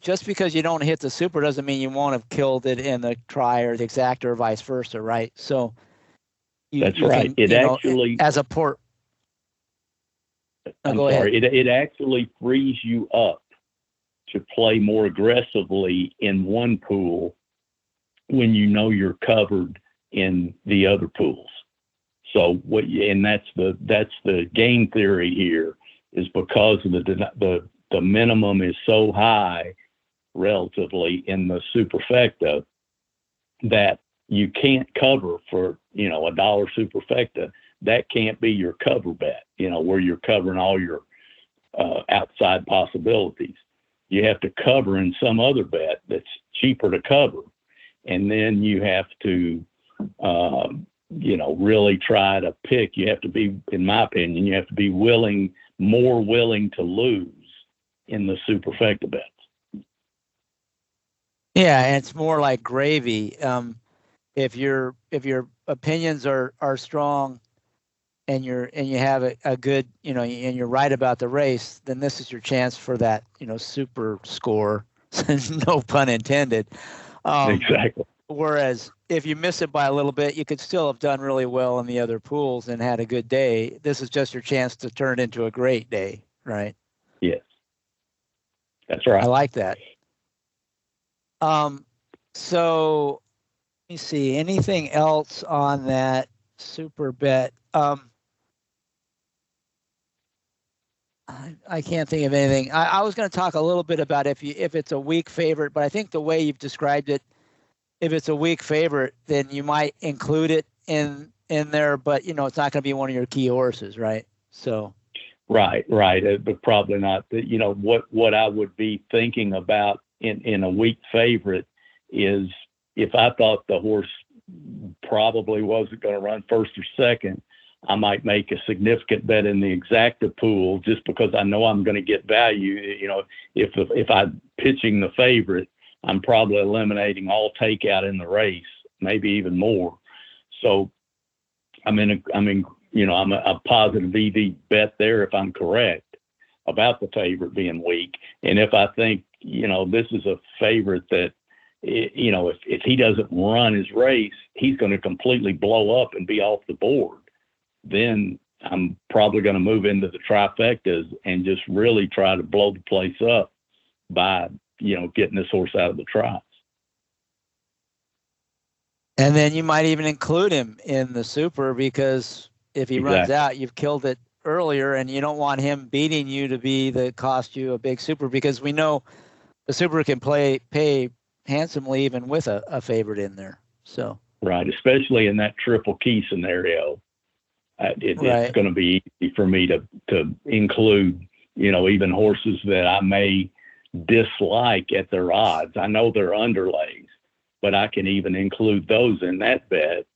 just because you don't hit the Super doesn't mean you won't have killed it in the Tri or the Exacta or vice versa, right? So That's right. Can, It actually, as a port. I'm Go sorry, ahead. it actually frees you up to play more aggressively in one pool when you know you're covered in the other pools. So and that's the game theory here, is because of the minimum is so high relatively in the Superfecta that you can't cover for a dollar Superfecta. That can't be your cover bet, where you're covering all your outside possibilities. You have to cover in some other bet that's cheaper to cover, and then you have to really try to pick. You have to be, in my opinion, you have to be more willing to lose in the Superfecta bets. Yeah, and it's more like gravy. If your opinions are strong, and you have a good, and you're right about the race, then this is your chance for that, super score. No pun intended. Exactly. Whereas if you miss it by a little bit, you could still have done really well in the other pools and had a good day. This is just your chance to turn it into a great day, right? Yes, that's right. I like that. So let me see. Anything else on that super bet? I can't think of anything. I was going to talk a little bit about if it's a weak favorite, but I think the way you've described it, if it's a weak favorite, then you might include it in there, but it's not going to be one of your key horses, right? So. Right, but probably not. What I would be thinking about in a weak favorite is, if I thought the horse probably wasn't going to run first or second, I might make a significant bet in the Exacta pool, just because I know I'm going to get value. If I'm pitching the favorite, I'm probably eliminating all takeout in the race, maybe even more. So I'm a positive EV bet there if I'm correct about the favorite being weak. And if I think, this is a favorite that, if he doesn't run his race, he's going to completely blow up and be off the board, then I'm probably going to move into the trifectas and just really try to blow the place up by, getting this horse out of the trials. And then you might even include him in the super, because if he runs out, you've killed it earlier, and you don't want him beating you to be the cost you a big super, because we know the super can pay handsomely even with a favorite in there. So right, especially in that triple key scenario, it's going to be easy for me to include, even horses that I may dislike at their odds. I know they're underlays, but I can even include those in that bet,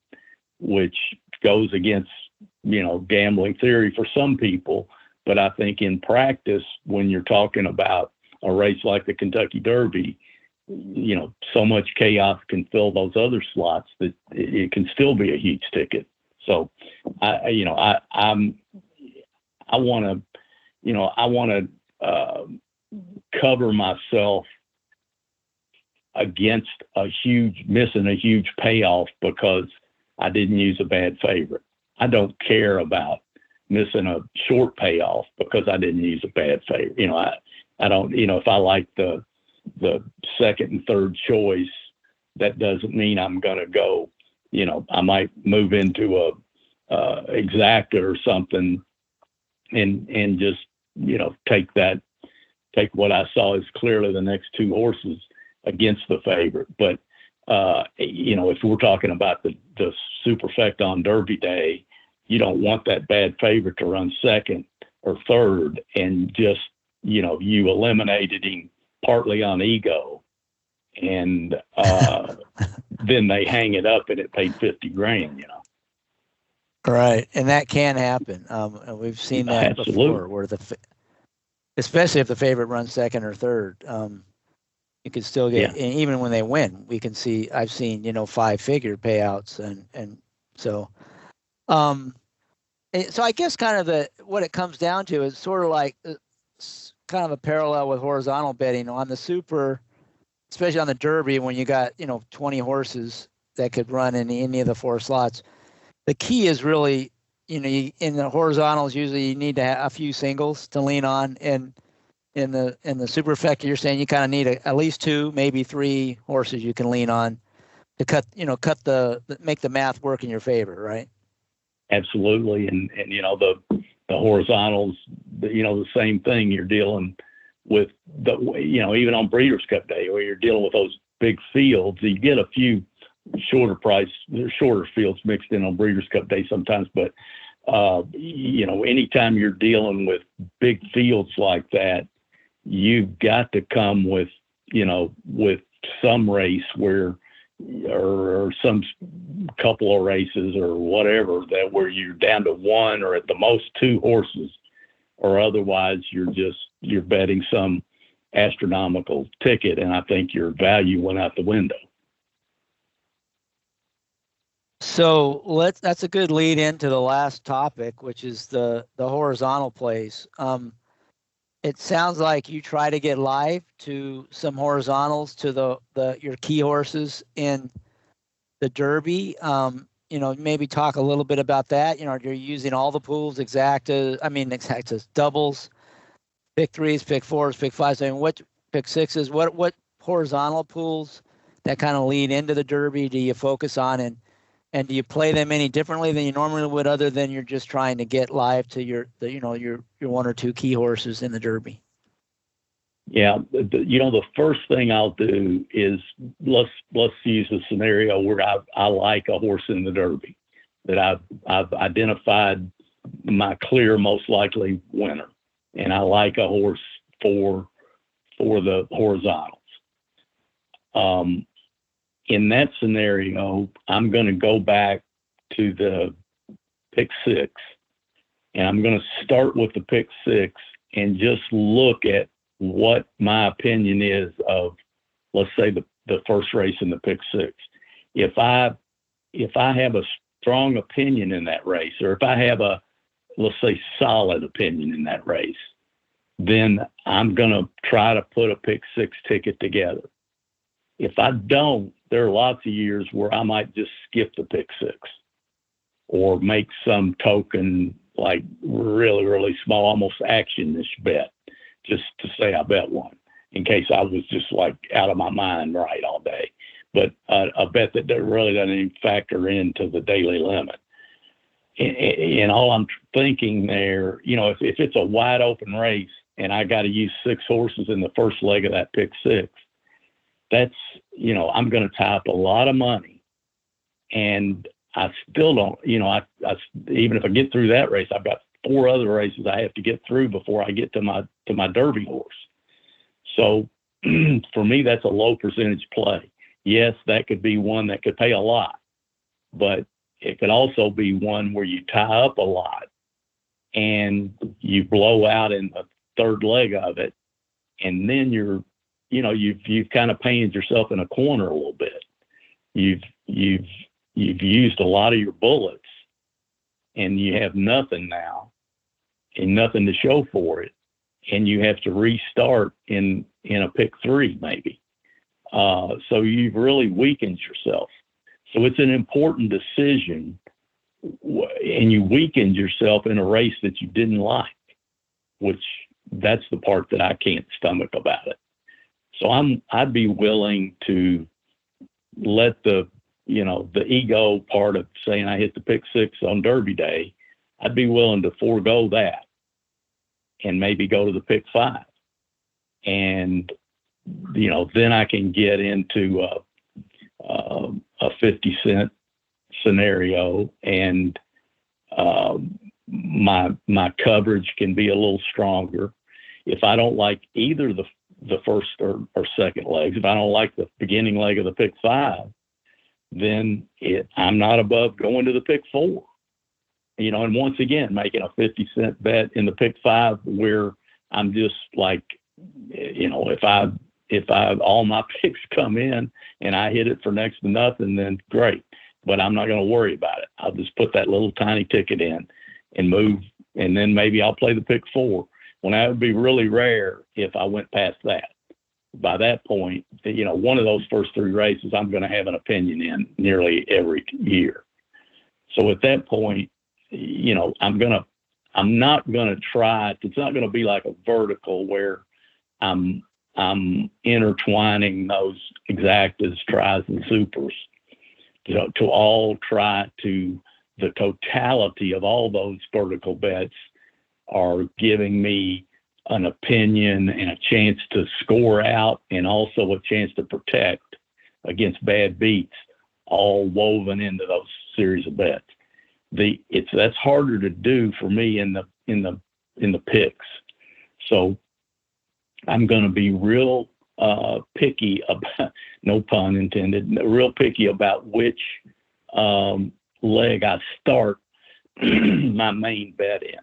which goes against, gambling theory for some people. But I think in practice, when you're talking about a race like the Kentucky Derby, so much chaos can fill those other slots that it can still be a huge ticket. So I want to cover myself against missing a huge payoff because I didn't use a bad favorite. I don't care about missing a short payoff because I didn't use a bad favorite. I don't, if I like the second and third choice, that doesn't mean I'm going to go, I might move into a Exacta or something and just, take what I saw as clearly the next two horses against the favorite. But, if we're talking about the Superfecta on Derby Day, you don't want that bad favorite to run second or third and just, you eliminated him partly on ego and then they hang it up and it paid $50,000. Right, and that can happen. And we've seen that before, where especially if the favorite runs second or third, you can still get, and even when they win, I've seen 5-figure payouts, and so, so I guess kind of what it comes down to is sort of like kind of a parallel with horizontal betting on the Super, especially on the Derby when you got 20 horses that could run in any of the 4 slots. The key is really, in the horizontals, usually you need to have a few singles to lean on. And in the Superfecta, you're saying you kind of need at least 2, maybe 3 horses you can lean on to make the math work in your favor, right? Absolutely. And the horizontals, the same thing. You're dealing with even on Breeders' Cup Day, where you're dealing with those big fields, you get a few shorter fields mixed in on Breeders' Cup Day sometimes, but anytime you're dealing with big fields like that, you've got to come with some race or some couple of races or whatever, that where you're down to 1 or at the most 2 horses, or otherwise you're betting some astronomical ticket, and I think your value went out the window. So that's a good lead into the last topic, which is the horizontal plays. It sounds like you try to get live to some horizontals to your key horses in the Derby. Maybe talk a little bit about that. You're using all the pools, Exactas, doubles, pick 3s, pick 4s, pick 5s. What pick 6s? What horizontal pools that kind of lead into the Derby do you focus on, and do you play them any differently than you normally would, other than you're just trying to get live to your 1 or 2 key horses in the Derby? Yeah, the first thing I'll do is let's use a scenario where I like a horse in the Derby that I've identified my clear most likely winner, and I like a horse for the horizontals. In that scenario, I'm going to go back to the pick 6, and I'm going to start with the pick 6 and just look at what my opinion is of, let's say, the first race in the pick 6. If I have a strong opinion in that race, or if I have a, let's say, solid opinion in that race, then I'm going to try to put a pick 6 ticket together. If I don't, there are lots of years where I might just skip the pick 6 or make some token, like really, really small, almost action-ish bet, just to say I bet one, in case I was just like out of my mind right all day. But a bet that really doesn't even factor into the daily limit. And all I'm thinking there, if it's a wide open race and I got to use 6 horses in the first leg of that pick 6, that's, I'm going to tie up a lot of money. And I still don't, I even if I get through that race, I've got 4 other races I have to get through before I get to my Derby horse. So for me, that's a low percentage play. Yes, that could be one that could pay a lot, but it could also be one where you tie up a lot and you blow out in the third leg of it, and then you've kind of painted yourself in a corner a little bit. You've used a lot of your bullets, and you have nothing now, and nothing to show for it, and you have to restart in a pick 3 maybe. So you've really weakened yourself. So it's an important decision, and you weakened yourself in a race that you didn't like, which that's the part that I can't stomach about it. So I'd be willing to let the ego part of saying I hit the pick 6 on Derby Day, I'd be willing to forego that and maybe go to the pick 5. And, then I can get into a 50 cent scenario, and my coverage can be a little stronger. If I don't like either the first or second legs, if I don't like the beginning leg of the pick 5, then I'm not above going to the pick 4. And once again, making a 50-cent bet in the pick 5 where I'm just like, if all my picks come in and I hit it for next to nothing, then great. But I'm not going to worry about it. I'll just put that little tiny ticket in and move, and then maybe I'll play the pick 4. Well, that would be really rare if I went past that. By that point, one of those first 3 races, I'm going to have an opinion in nearly every year. So at that point, I'm not going to try. It's not going to be like a vertical where I'm intertwining those exactas, tries, and supers to all try to the totality of all those vertical bets are giving me an opinion and a chance to score out and also a chance to protect against bad beats, all woven into those series of bets. That's harder to do for me in the picks. So I'm going to be real picky about, no pun intended, real picky about which leg I start my main bet in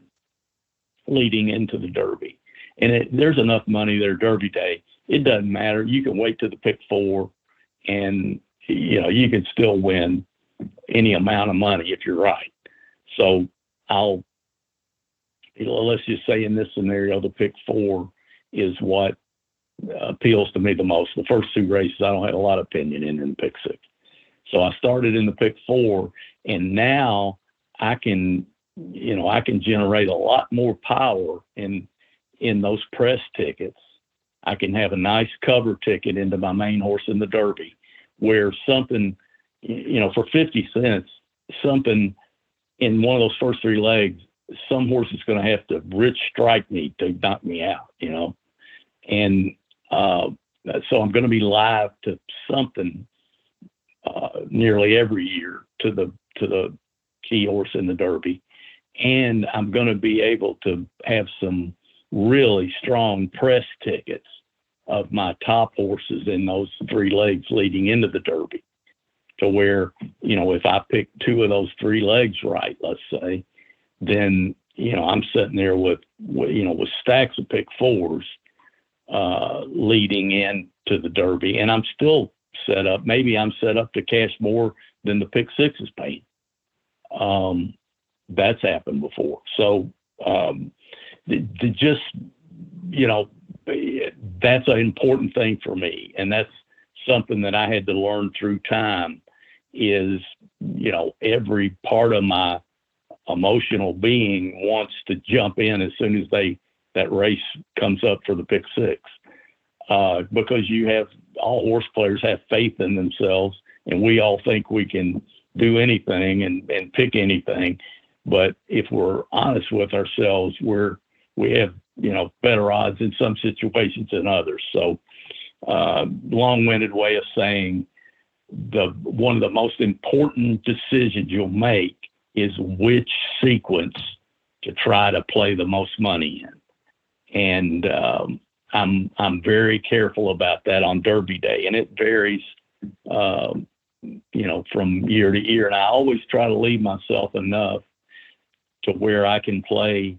leading into the Derby. And there's enough money there Derby day. It doesn't matter. You can wait to the pick 4 and, you can still win any amount of money if you're right. So let's just say in this scenario, the pick 4 is what appeals to me the most. The first 2 races, I don't have a lot of opinion in the pick 6. So I started in the pick 4, and now I can generate a lot more power in those press tickets. I can have a nice cover ticket into my main horse in the Derby, where something, for 50 cents, something in one of those first 3 legs, some horse is going to have to rich strike me to knock me out, and so I'm going to be live to something nearly every year to the key horse in the Derby, and I'm going to be able to have some really strong press tickets of my top horses in those 3 legs leading into the Derby, to where, if I pick 2 of those 3 legs right, let's say, then, I'm sitting there with stacks of pick 4s leading into the Derby, and I'm still set up. Maybe I'm set up to cash more than the pick 6 is paying. That's happened before. So, that's an important thing for me. And that's something that I had to learn through time is, every part of my emotional being wants to jump in as soon as that race comes up for the pick 6. Because all horse players have faith in themselves, and we all think we can do anything and pick anything. But if we're honest with ourselves, we have, better odds in some situations than others. So, long-winded way of saying one of the most important decisions you'll make is which sequence to try to play the most money in. And, I'm very careful about that on Derby day, and it varies, from year to year. And I always try to leave myself enough to where I can play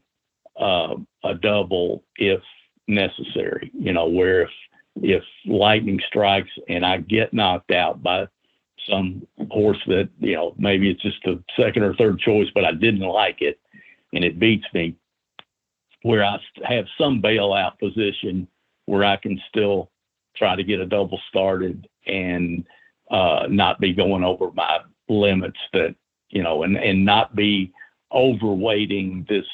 a double if necessary, where if lightning strikes and I get knocked out by some horse that, maybe it's just the second or third choice, but I didn't like it and it beats me, where I have some bailout position where I can still try to get a double started and not be going over my limits that, and not be overweighting this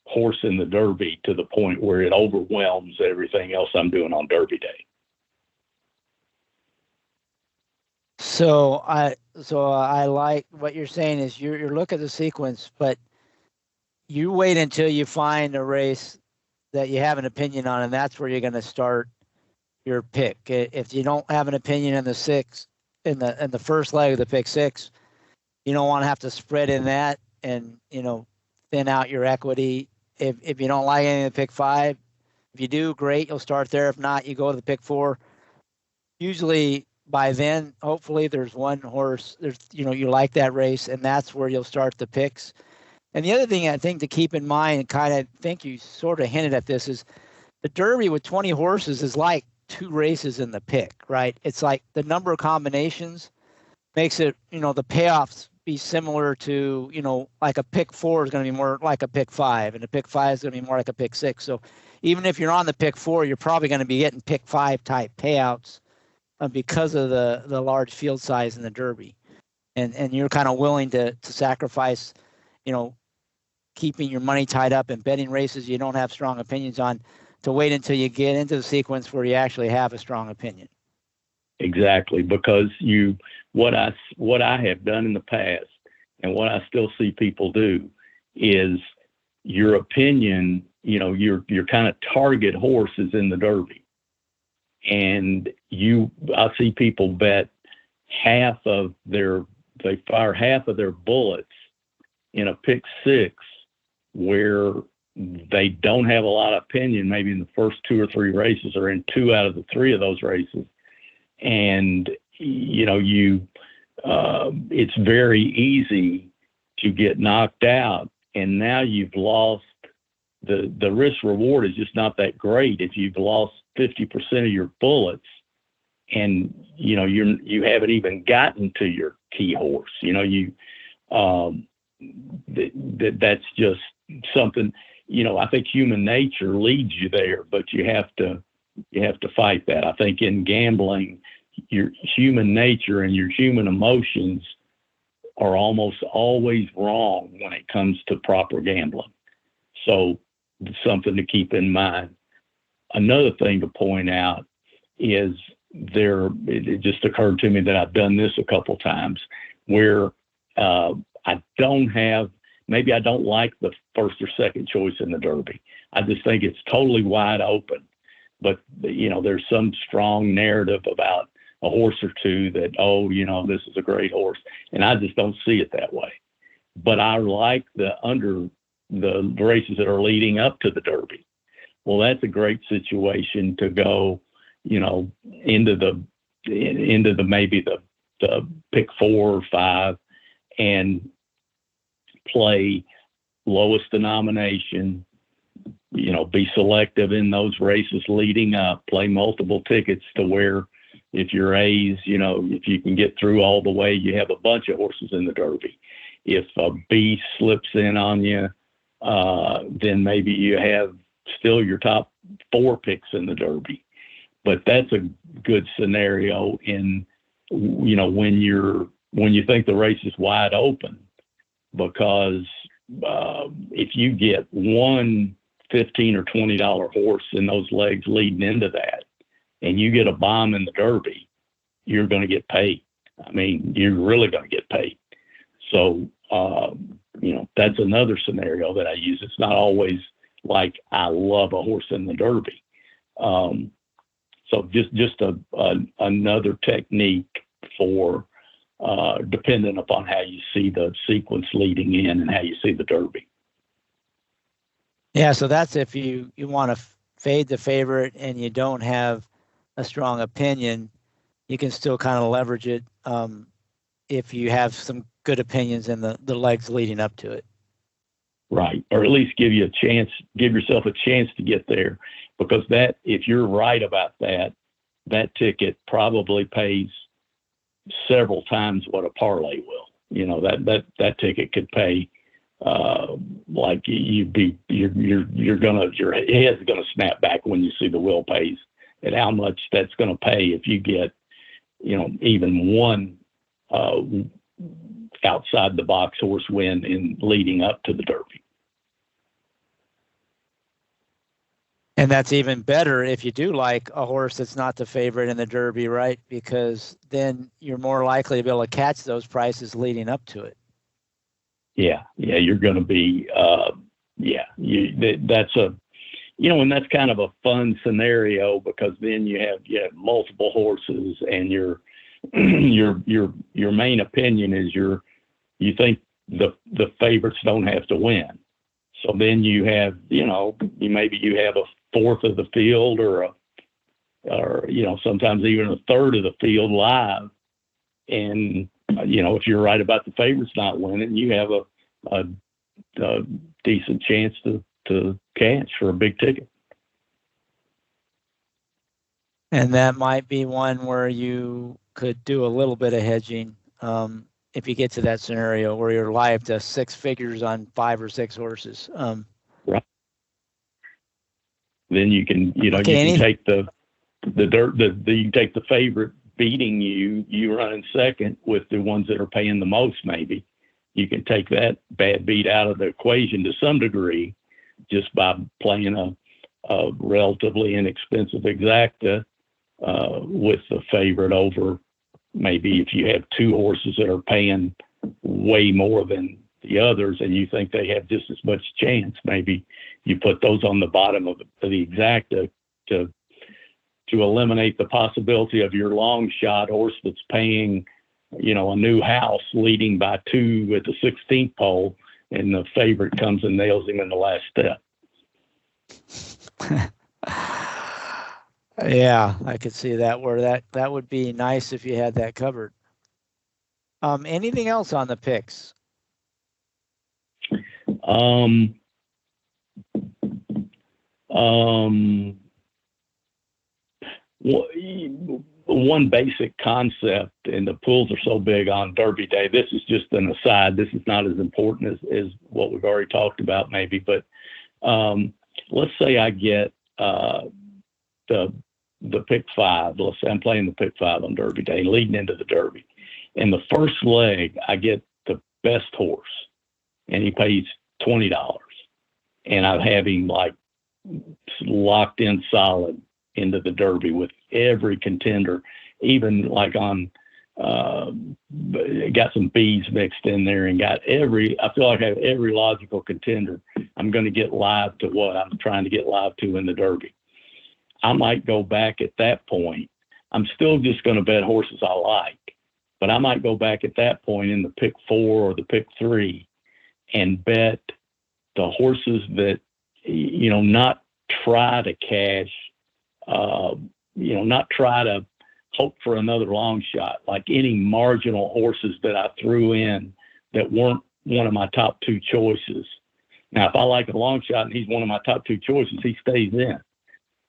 horse in the Derby to the point where it overwhelms everything else I'm doing on Derby day. So I like what you're saying is you're looking at the sequence, but you wait until you find a race that you have an opinion on, and that's where you're going to start your pick. If you don't have an opinion in the 6, in the first leg of the pick 6, you don't want to have to spread in that and thin out your equity. If you don't like any of the pick 5, if you do, great, you'll start there. If not, you go to the pick 4. Usually by then, hopefully there's one horse, you like that race, and that's where you'll start the picks. And the other thing I think to keep in mind, and kind of think you sort of hinted at this, is the Derby with 20 horses is like 2 races in the pick, right? It's like the number of combinations makes it, the payoffs be similar to, like a pick 4 is going to be more like a pick 5, and a pick 5 is going to be more like a pick 6. So even if you're on the pick 4, you're probably going to be getting pick 5 type payouts because of the large field size in the Derby. And you're kind of willing to sacrifice, keeping your money tied up in betting races you don't have strong opinions on, to wait until you get into the sequence where you actually have a strong opinion. Exactly, because what I have done in the past and what I still see people do is your opinion, your kind of target horse is in the Derby. And I see people bet they fire half of their bullets in a pick 6 where they don't have a lot of opinion, maybe in the first 2 or 3 races, or in 2 out of the 3 of those races. And, it's very easy to get knocked out. And now you've lost the risk reward is just not that great if you've lost 50% of your bullets and, you haven't even gotten to your key horse. That's just something, I think human nature leads you there, but you have to fight that. I think in gambling, your human nature and your human emotions are almost always wrong when it comes to proper gambling. So it's something to keep in mind. Another thing to point out is it just occurred to me that I've done this a couple times where maybe I don't like the first or second choice in the Derby. I just think it's totally wide open. But, there's some strong narrative about a horse or two that, this is a great horse. And I just don't see it that way. But I like the races that are leading up to the Derby. Well, that's a great situation to go, into the maybe the pick 4 or 5 and play lowest denomination, be selective in those races leading up, play multiple tickets to where if you're A's, if you can get through all the way, you have a bunch of horses in the Derby. If a B slips in on you, then maybe you have still your top 4 picks in the Derby. But that's a good scenario when you think the race is wide open, because if you get one $15 or $20 horse in those legs leading into that, and you get a bomb in the Derby, you're going to get paid. I mean, you're really going to get paid. So, that's another scenario that I use. It's not always like I love a horse in the Derby. So just another technique for dependent upon how you see the sequence leading in and how you see the Derby. Yeah, so that's if you want to fade the favorite and you don't have a strong opinion, you can still kind of leverage it if you have some good opinions in the legs leading up to it. Right, or at least give yourself a chance to get there, because that, if you're right about that ticket probably pays several times what a parlay will. That ticket could pay like your head's gonna snap back when you see the wheel pays and how much that's gonna pay if you get even one outside the box horse win in leading up to the Derby. And that's even better if you do like a horse that's not the favorite in the Derby, right? Because then you're more likely to be able to catch those prices leading up to it. Yeah, you're going to be, that's and that's kind of a fun scenario, because then you have multiple horses, and your main opinion is you think the favorites don't have to win. So then you have, you have a fourth of the field or or, sometimes even a third of the field live. And, if you're right about the favorites not winning, you have a decent chance to cash for a big ticket. And that might be one where you could do a little bit of hedging if you get to that scenario where you're live to six figures on 5 or 6 horses. Right. Then you can, you can take you can take the favorite beating you running second with the ones that are paying the most. Maybe you can take that bad beat out of the equation to some degree just by playing a relatively inexpensive exacta with the favorite over. Maybe if you have 2 horses that are paying way more than the others and you think they have just as much chance, maybe you put those on the bottom of the exacta to eliminate the possibility of your long shot horse that's paying, a new house leading by 2 at the 16th pole, and the favorite comes and nails him in the last step. Yeah, I could see that where that would be nice if you had that covered. Anything else on the picks? One basic concept, and the pools are so big on Derby Day. This is just an aside. This is not as important as what we've already talked about, maybe. But let's say I get the pick 5. Let's say I'm playing the pick 5 on Derby Day, leading into the Derby. And the first leg, I get the best horse, and he pays $20. And I have him like locked in solid into the Derby with every contender, even like on got some B's mixed in there and I feel like I have every logical contender. I'm going to get live to what I'm trying to get live to in the Derby. I might go back at that point. I'm still just going to bet horses I like, but I might go back at that point in the pick 4 or the pick 3 and bet the horses that, not try to cash, not try to hope for another long shot, like any marginal horses that I threw in that weren't one of my top 2 choices. Now, if I like a long shot and he's one of my top 2 choices, he stays in.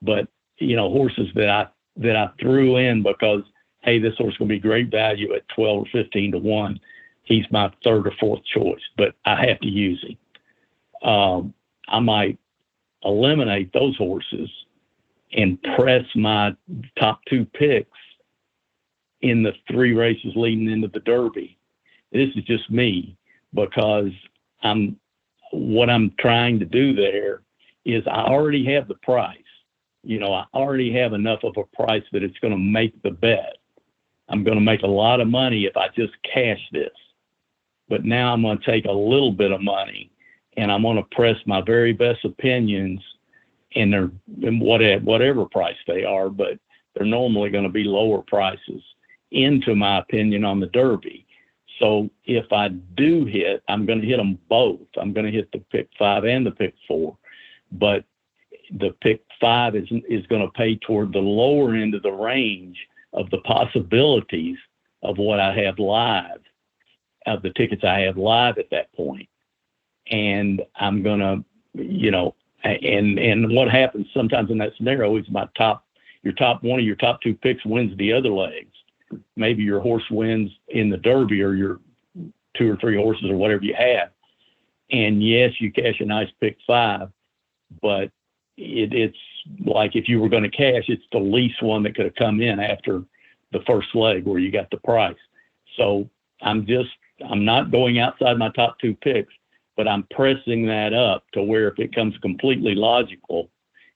But, horses that I threw in because, hey, this horse is going to be great value at 12 or 15 to 1. He's my 3rd or 4th choice, but I have to use him. I might eliminate those horses and press my top 2 picks in the 3 races leading into the Derby. This is just me because what I'm trying to do there is I already have the price. I already have enough of a price that it's going to make the bet. I'm going to make a lot of money if I just cash this. But now I'm going to take a little bit of money and I'm going to press my very best opinions, and they're whatever price they are, but they're normally going to be lower prices, into my opinion on the Derby. So if I do hit, I'm going to hit them both. I'm going to hit the pick 5 and the pick 4, but the pick 5 is going to pay toward the lower end of the range of the possibilities of what I have live, of the tickets I have live at that point. And I'm going to, and what happens sometimes in that scenario is one of your top 2 picks wins the other legs. Maybe your horse wins in the Derby, or your 2 or 3 horses or whatever you have. And yes, you cash a nice pick 5, but it's like if you were going to cash, it's the least one that could have come in after the first leg where you got the price. So I'm not going outside my top 2 picks, but I'm pressing that up to where if it comes completely logical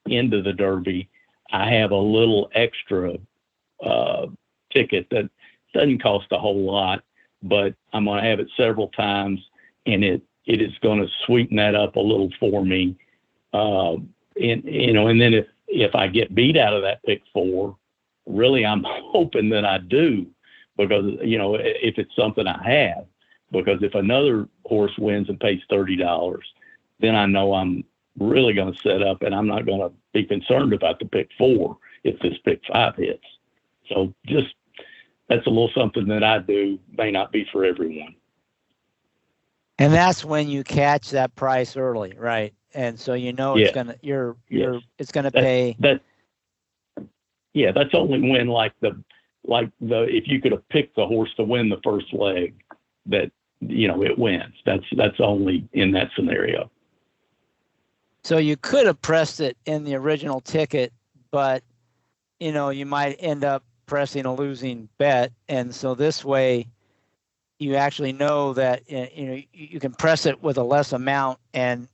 into the Derby, I have a little extra ticket that doesn't cost a whole lot, but I'm going to have it several times, and it is going to sweeten that up a little for me. And then if I get beat out of that pick 4, really I'm hoping that I do, because if it's something I have. Because if another horse wins and pays $30, then I know I'm really going to set up, and I'm not going to be concerned about the pick 4 if this pick 5 hits. So just that's a little something that I do. May not be for everyone. And that's when you catch that price early, right? And so it's gonna it's gonna pay. That's only when if you could have picked the horse to win the first leg, that it wins. That's only in that scenario. So you could have pressed it in the original ticket, but you might end up pressing a losing bet, and so this way you actually know that you can press it with a less amount, and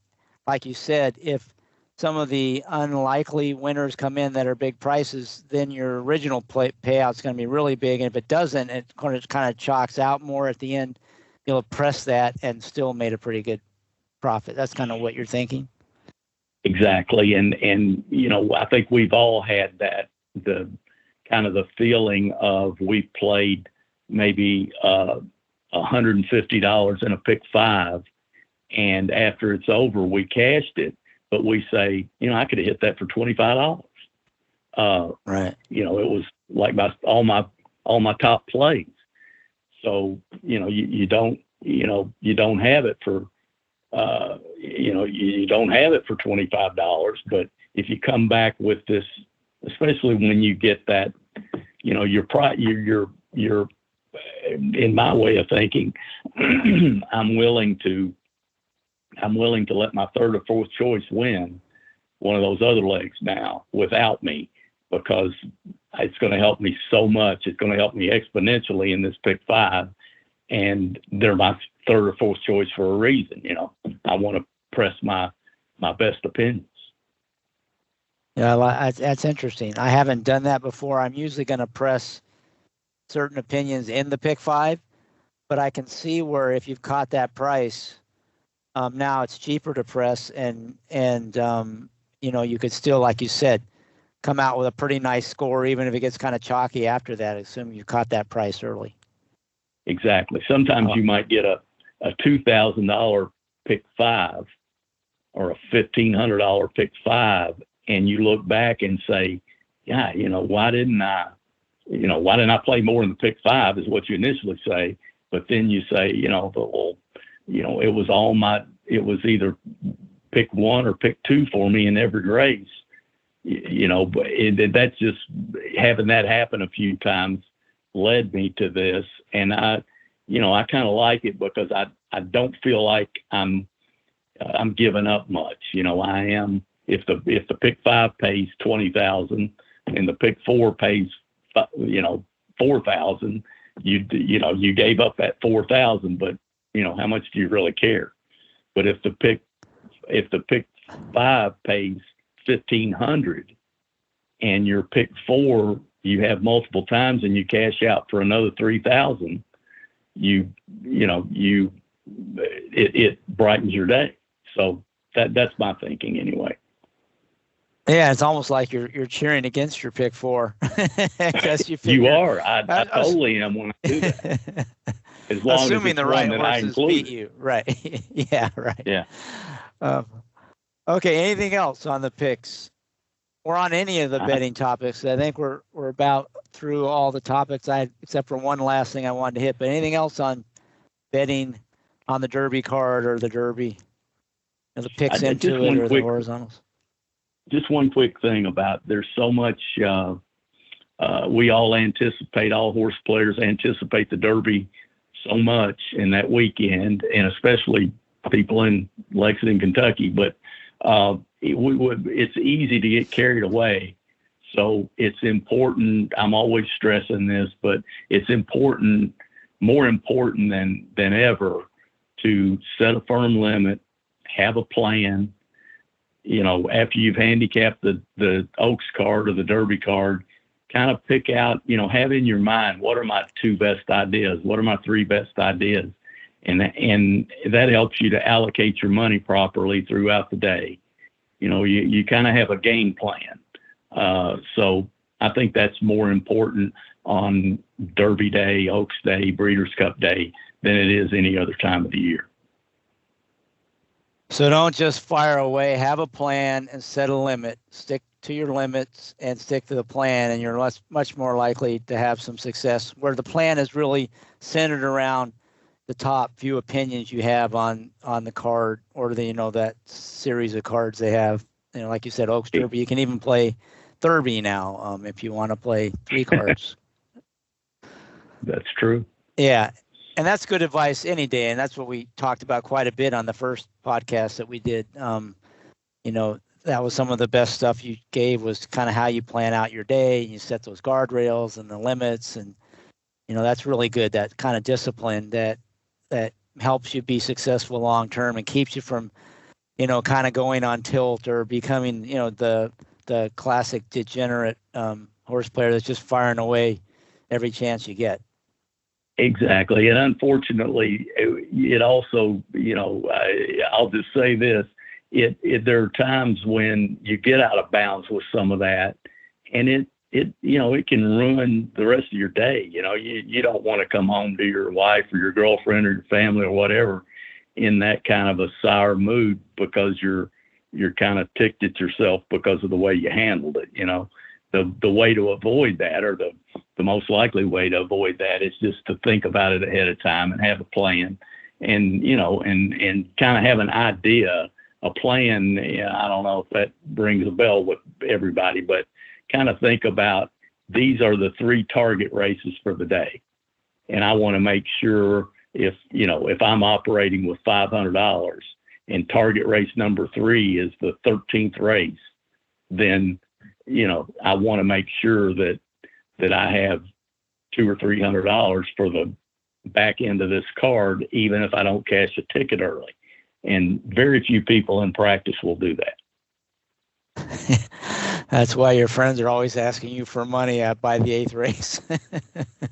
like you said, if some of the unlikely winners come in that are big prices, then your original payout is going to be really big, and if it doesn't, it kind of chalks out more at the end. You'll have pressed that and still made a pretty good profit. That's kind of what you're thinking. Exactly, and I think we've all had that, the kind of the feeling of we played maybe $150 in a pick 5, and after it's over, we cashed it, but we say, I could have hit that for $25. Right. It was like all my top plays. So you don't have it for you don't have it for $25. But if you come back with this, especially when you get that, you're in my way of thinking, I'm willing to let my third or fourth choice win one of those other legs now without me, because it's going to help me so much. It's going to help me exponentially in this pick 5, and they're my third or fourth choice for a reason. I want to press my best opinions. Yeah, that's interesting. I haven't done that before. I'm usually going to press certain opinions in the pick 5, but I can see where if you've caught that price, now it's cheaper to press, and you could still, like you said, come out with a pretty nice score, even if it gets kind of chalky after that, assuming you caught that price early. Exactly. Sometimes you might get a $2,000 pick 5 or a $1,500 pick 5, and you look back and say, yeah, why didn't I play more in the pick 5 is what you initially say. But then you say, it was either pick 1 or pick 2 for me in every race, but that's just having that happen a few times led me to this. And I kind of like it because I don't feel like I'm giving up much. I am, if the pick 5 pays 20,000 and the pick 4 pays, 4,000, you gave up that 4,000, but how much do you really care? But if the pick 5 pays 1,500 and your pick 4 you have multiple times and you cash out for another 3,000, it brightens your day. So that's my thinking anyway. Yeah, it's almost like you're cheering against your pick 4. You are. I totally am when I do that. As long assuming as the right horses beat you. Right. Yeah, right. Yeah. Okay, anything else on the picks or on any of the betting topics? I think we're about through all the topics, except for one last thing I wanted to hit. But anything else on betting on the Derby card or the Derby, the picks into it or the horizontals? Just one quick thing about there's so much we all horse players anticipate the Derby so much in that weekend, and especially people in Lexington, Kentucky, but it's easy to get carried away. So it's important. I'm always stressing this, but it's important, more important than ever, to set a firm limit, have a plan. After you've handicapped the Oaks card or the Derby card, kind of pick out, have in your mind, what are my 2 best ideas? What are my 3 best ideas? And that helps you to allocate your money properly throughout the day. You kind of have a game plan. So I think that's more important on Derby Day, Oaks Day, Breeders' Cup Day than it is any other time of the year. So don't just fire away. Have a plan and set a limit. Stick to your limits and stick to the plan, and you're much more likely to have some success, where the plan is really centered around the top few opinions you have on the card, or that series of cards they have. Like you said, Oaks Derby. You can even play Derby now if you want to play 3 cards. That's true. Yeah, and that's good advice any day, and that's what we talked about quite a bit on the first podcast that we did. That was some of the best stuff you gave, was kind of how you plan out your day, and you set those guardrails and the limits, and that's really good. That kind of discipline that helps you be successful long term and keeps you from kind of going on tilt or becoming the classic degenerate horse player that's just firing away every chance you get. Exactly. And unfortunately, it also, I'll just say this, there are times when you get out of bounds with some of that, and it can ruin the rest of your day. You don't want to come home to your wife or your girlfriend or your family or whatever in that kind of a sour mood because you're kind of ticked at yourself because of the way you handled it. The way to avoid that, or the most likely way to avoid that, is just to think about it ahead of time and have a plan, and and kind of have an idea, a plan. I don't know if that rings a bell with everybody, but kind of think about, these are the 3 target races for the day, and I want to make sure if I'm operating with $500 and target race number 3 is the 13th race, then I want to make sure that I have $200 or $300 for the back end of this card, even if I don't cash a ticket early. And very few people in practice will do that. That's why your friends are always asking you for money by the 8th race.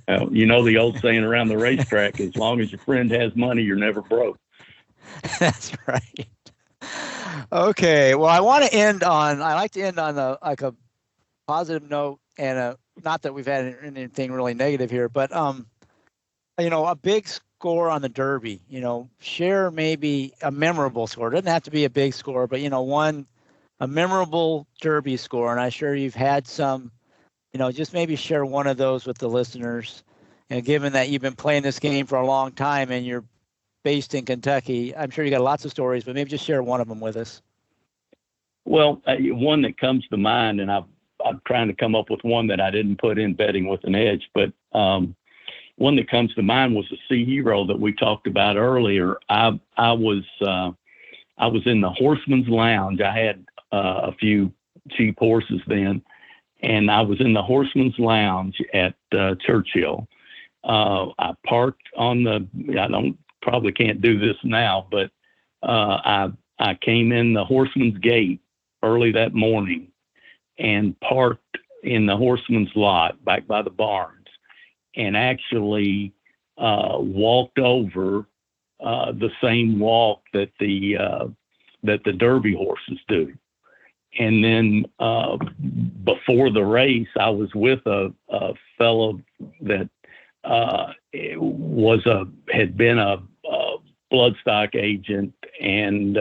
The old saying around the racetrack, as long as your friend has money, you're never broke. That's right. Okay. Well, I like to end on a positive note, and not that we've had anything really negative here, but a big score on the Derby. Share maybe a memorable score. It doesn't have to be a big score, but a memorable Derby score. And I'm sure you've had some. Just maybe share one of those with the listeners. And given that you've been playing this game for a long time and you're based in Kentucky, I'm sure you got lots of stories, but maybe just share one of them with us. Well, one that comes to mind, and I'm trying to come up with one that I didn't put in Betting with an Edge, but one that comes to mind was the Sea Hero that we talked about earlier. I was in the Horseman's Lounge. I had a few cheap horses then, and I was in the Horseman's Lounge at Churchill. I parked on probably can't do this now, but I came in the Horseman's Gate early that morning and parked in the Horseman's lot back by the barns, and actually walked over the same walk that the Derby horses do. And then before the race, I was with a fellow that had been a bloodstock agent and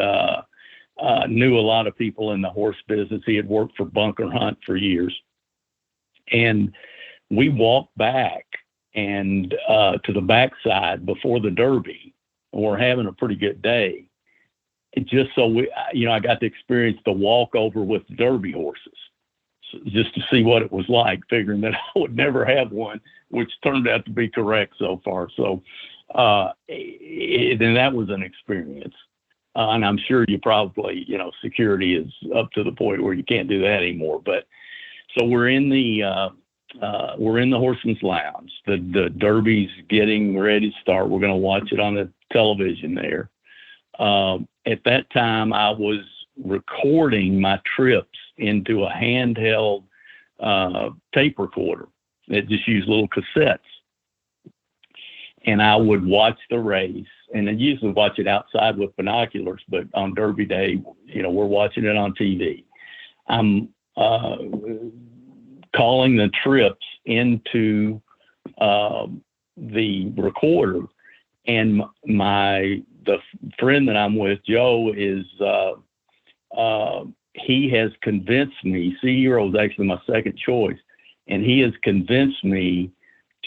knew a lot of people in the horse business. He had worked for Bunker Hunt for years. And we walked back and to the backside before the Derby, and we're having a pretty good day. Just so I got to experience the walkover with the Derby horses, just to see what it was like, figuring that I would never have one, which turned out to be correct so far. So then that was an experience. And I'm sure you probably, security is up to the point where you can't do that anymore. But so we're in the Horseman's Lounge. The Derby's getting ready to start. We're going to watch it on the television there. At that time, I was recording my trips into a handheld tape recorder that just used little cassettes. And I would watch the race, and I usually watch it outside with binoculars, but on Derby day, we're watching it on TV. I'm calling the trips into the recorder, and the friend that I'm with, Joe, is he has convinced me. Sea Hero is actually my second choice, and he has convinced me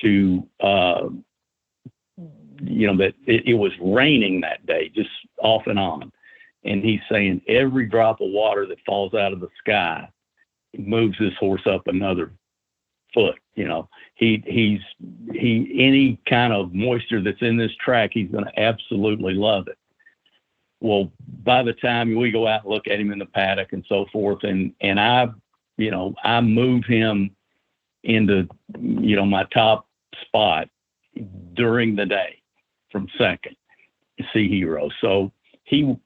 to, that it was raining that day, just off and on. And he's saying every drop of water that falls out of the sky moves this horse up another foot. Any kind of moisture that's in this track, he's going to absolutely love it. Well, by the time we go out and look at him in the paddock and so forth, and I move him into, my top spot during the day from second, Sea Hero. So he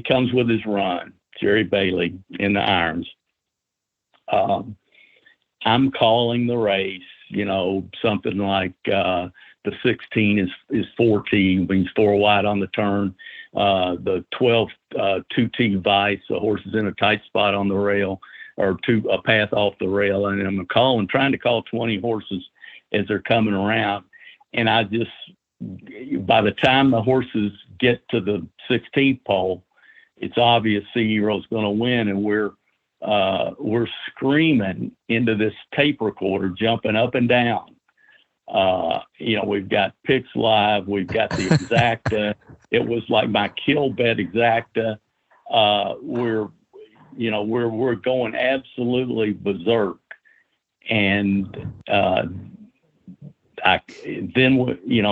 comes with his run, Jerry Bailey in the irons. I'm calling the race, something like the 16 is 4T, means 4 wide on the turn. The 12, 2T Vice, the horse is in a tight spot on the rail, or a path off the rail. And I'm trying to call 20 horses as they're coming around. And by the time the horses get to the 16th pole, it's obvious Sea Hero's going to win. And we're screaming into this tape recorder, jumping up and down. We've got picks live. We've got the Exacta. It was like my kill bet Exacta. We're going absolutely berserk. And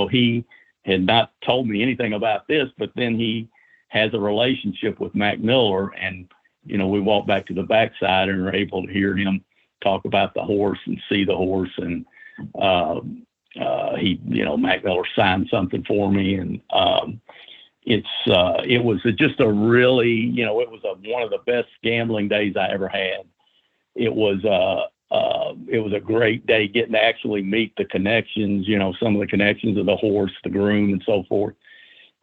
he had not told me anything about this, but then he has a relationship with Mac Miller, and we walked back to the backside and were able to hear him talk about the horse and see the horse. And Mac Miller signed something for me, and it was just a really, it was one of the best gambling days I ever had. It was a great day getting to actually meet the connections, some of the connections of the horse, the groom, and so forth.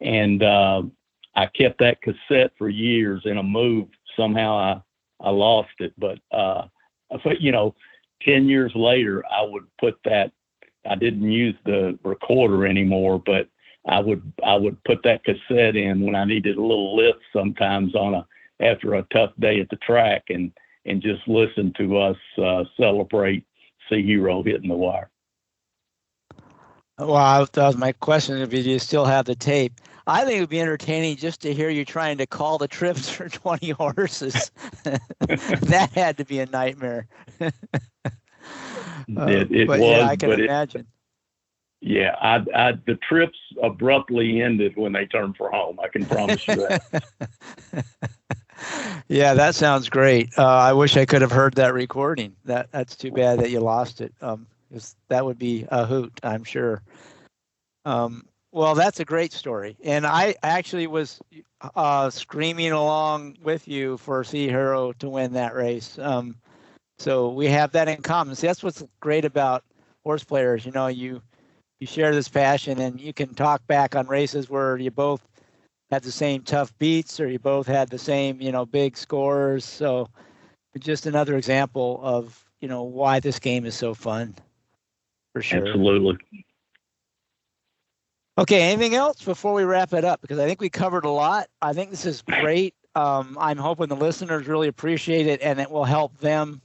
And I kept that cassette for years in a move. Somehow I lost it, but 10 years later, I would put that. I didn't use the recorder anymore, but I would put that cassette in when I needed a little lift sometimes after a tough day at the track, and just listen to us celebrate Sea Hero hitting the wire. Wow, that was my question. If you still have the tape, I think it would be entertaining just to hear you trying to call the trips for 20 horses. That had to be a nightmare. It was, yeah, I can imagine. The trips abruptly ended when they turned for home. I can promise you that. Yeah, that sounds great. I wish I could have heard that recording. That's too bad that you lost it. That would be a hoot, I'm sure. Well, that's a great story. And I actually was screaming along with you for Sea Hero to win that race. So we have that in common. See, that's what's great about horse players. You share this passion, and you can talk back on races where you both had the same tough beats, or you both had the same, big scores. So it's just another example of, why this game is so fun. For sure. Absolutely. Okay, anything else before we wrap it up? Because I think we covered a lot. I think this is great. I'm hoping the listeners really appreciate it, and it will help them,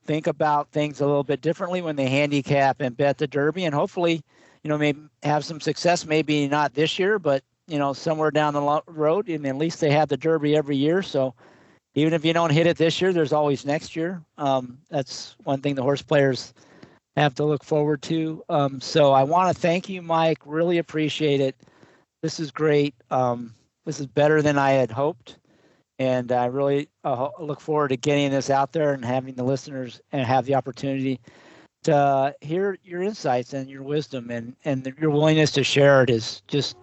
think about things a little bit differently when they handicap and bet the Derby, and hopefully, maybe have some success. Maybe not this year, but somewhere down the road. And at least they have the Derby every year. So even if you don't hit it this year, there's always next year. That's one thing the horse players have to look forward to. So I want to thank you, Mike. Really appreciate it. This is great. This is better than I had hoped. And I really look forward to getting this out there and having the listeners and have the opportunity to hear your insights and your wisdom, and your willingness to share it is just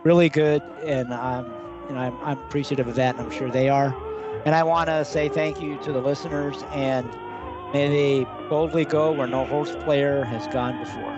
really good. And I'm appreciative of that, and I'm sure they are. And I want to say thank you to the listeners, and may they boldly go where no horse player has gone before.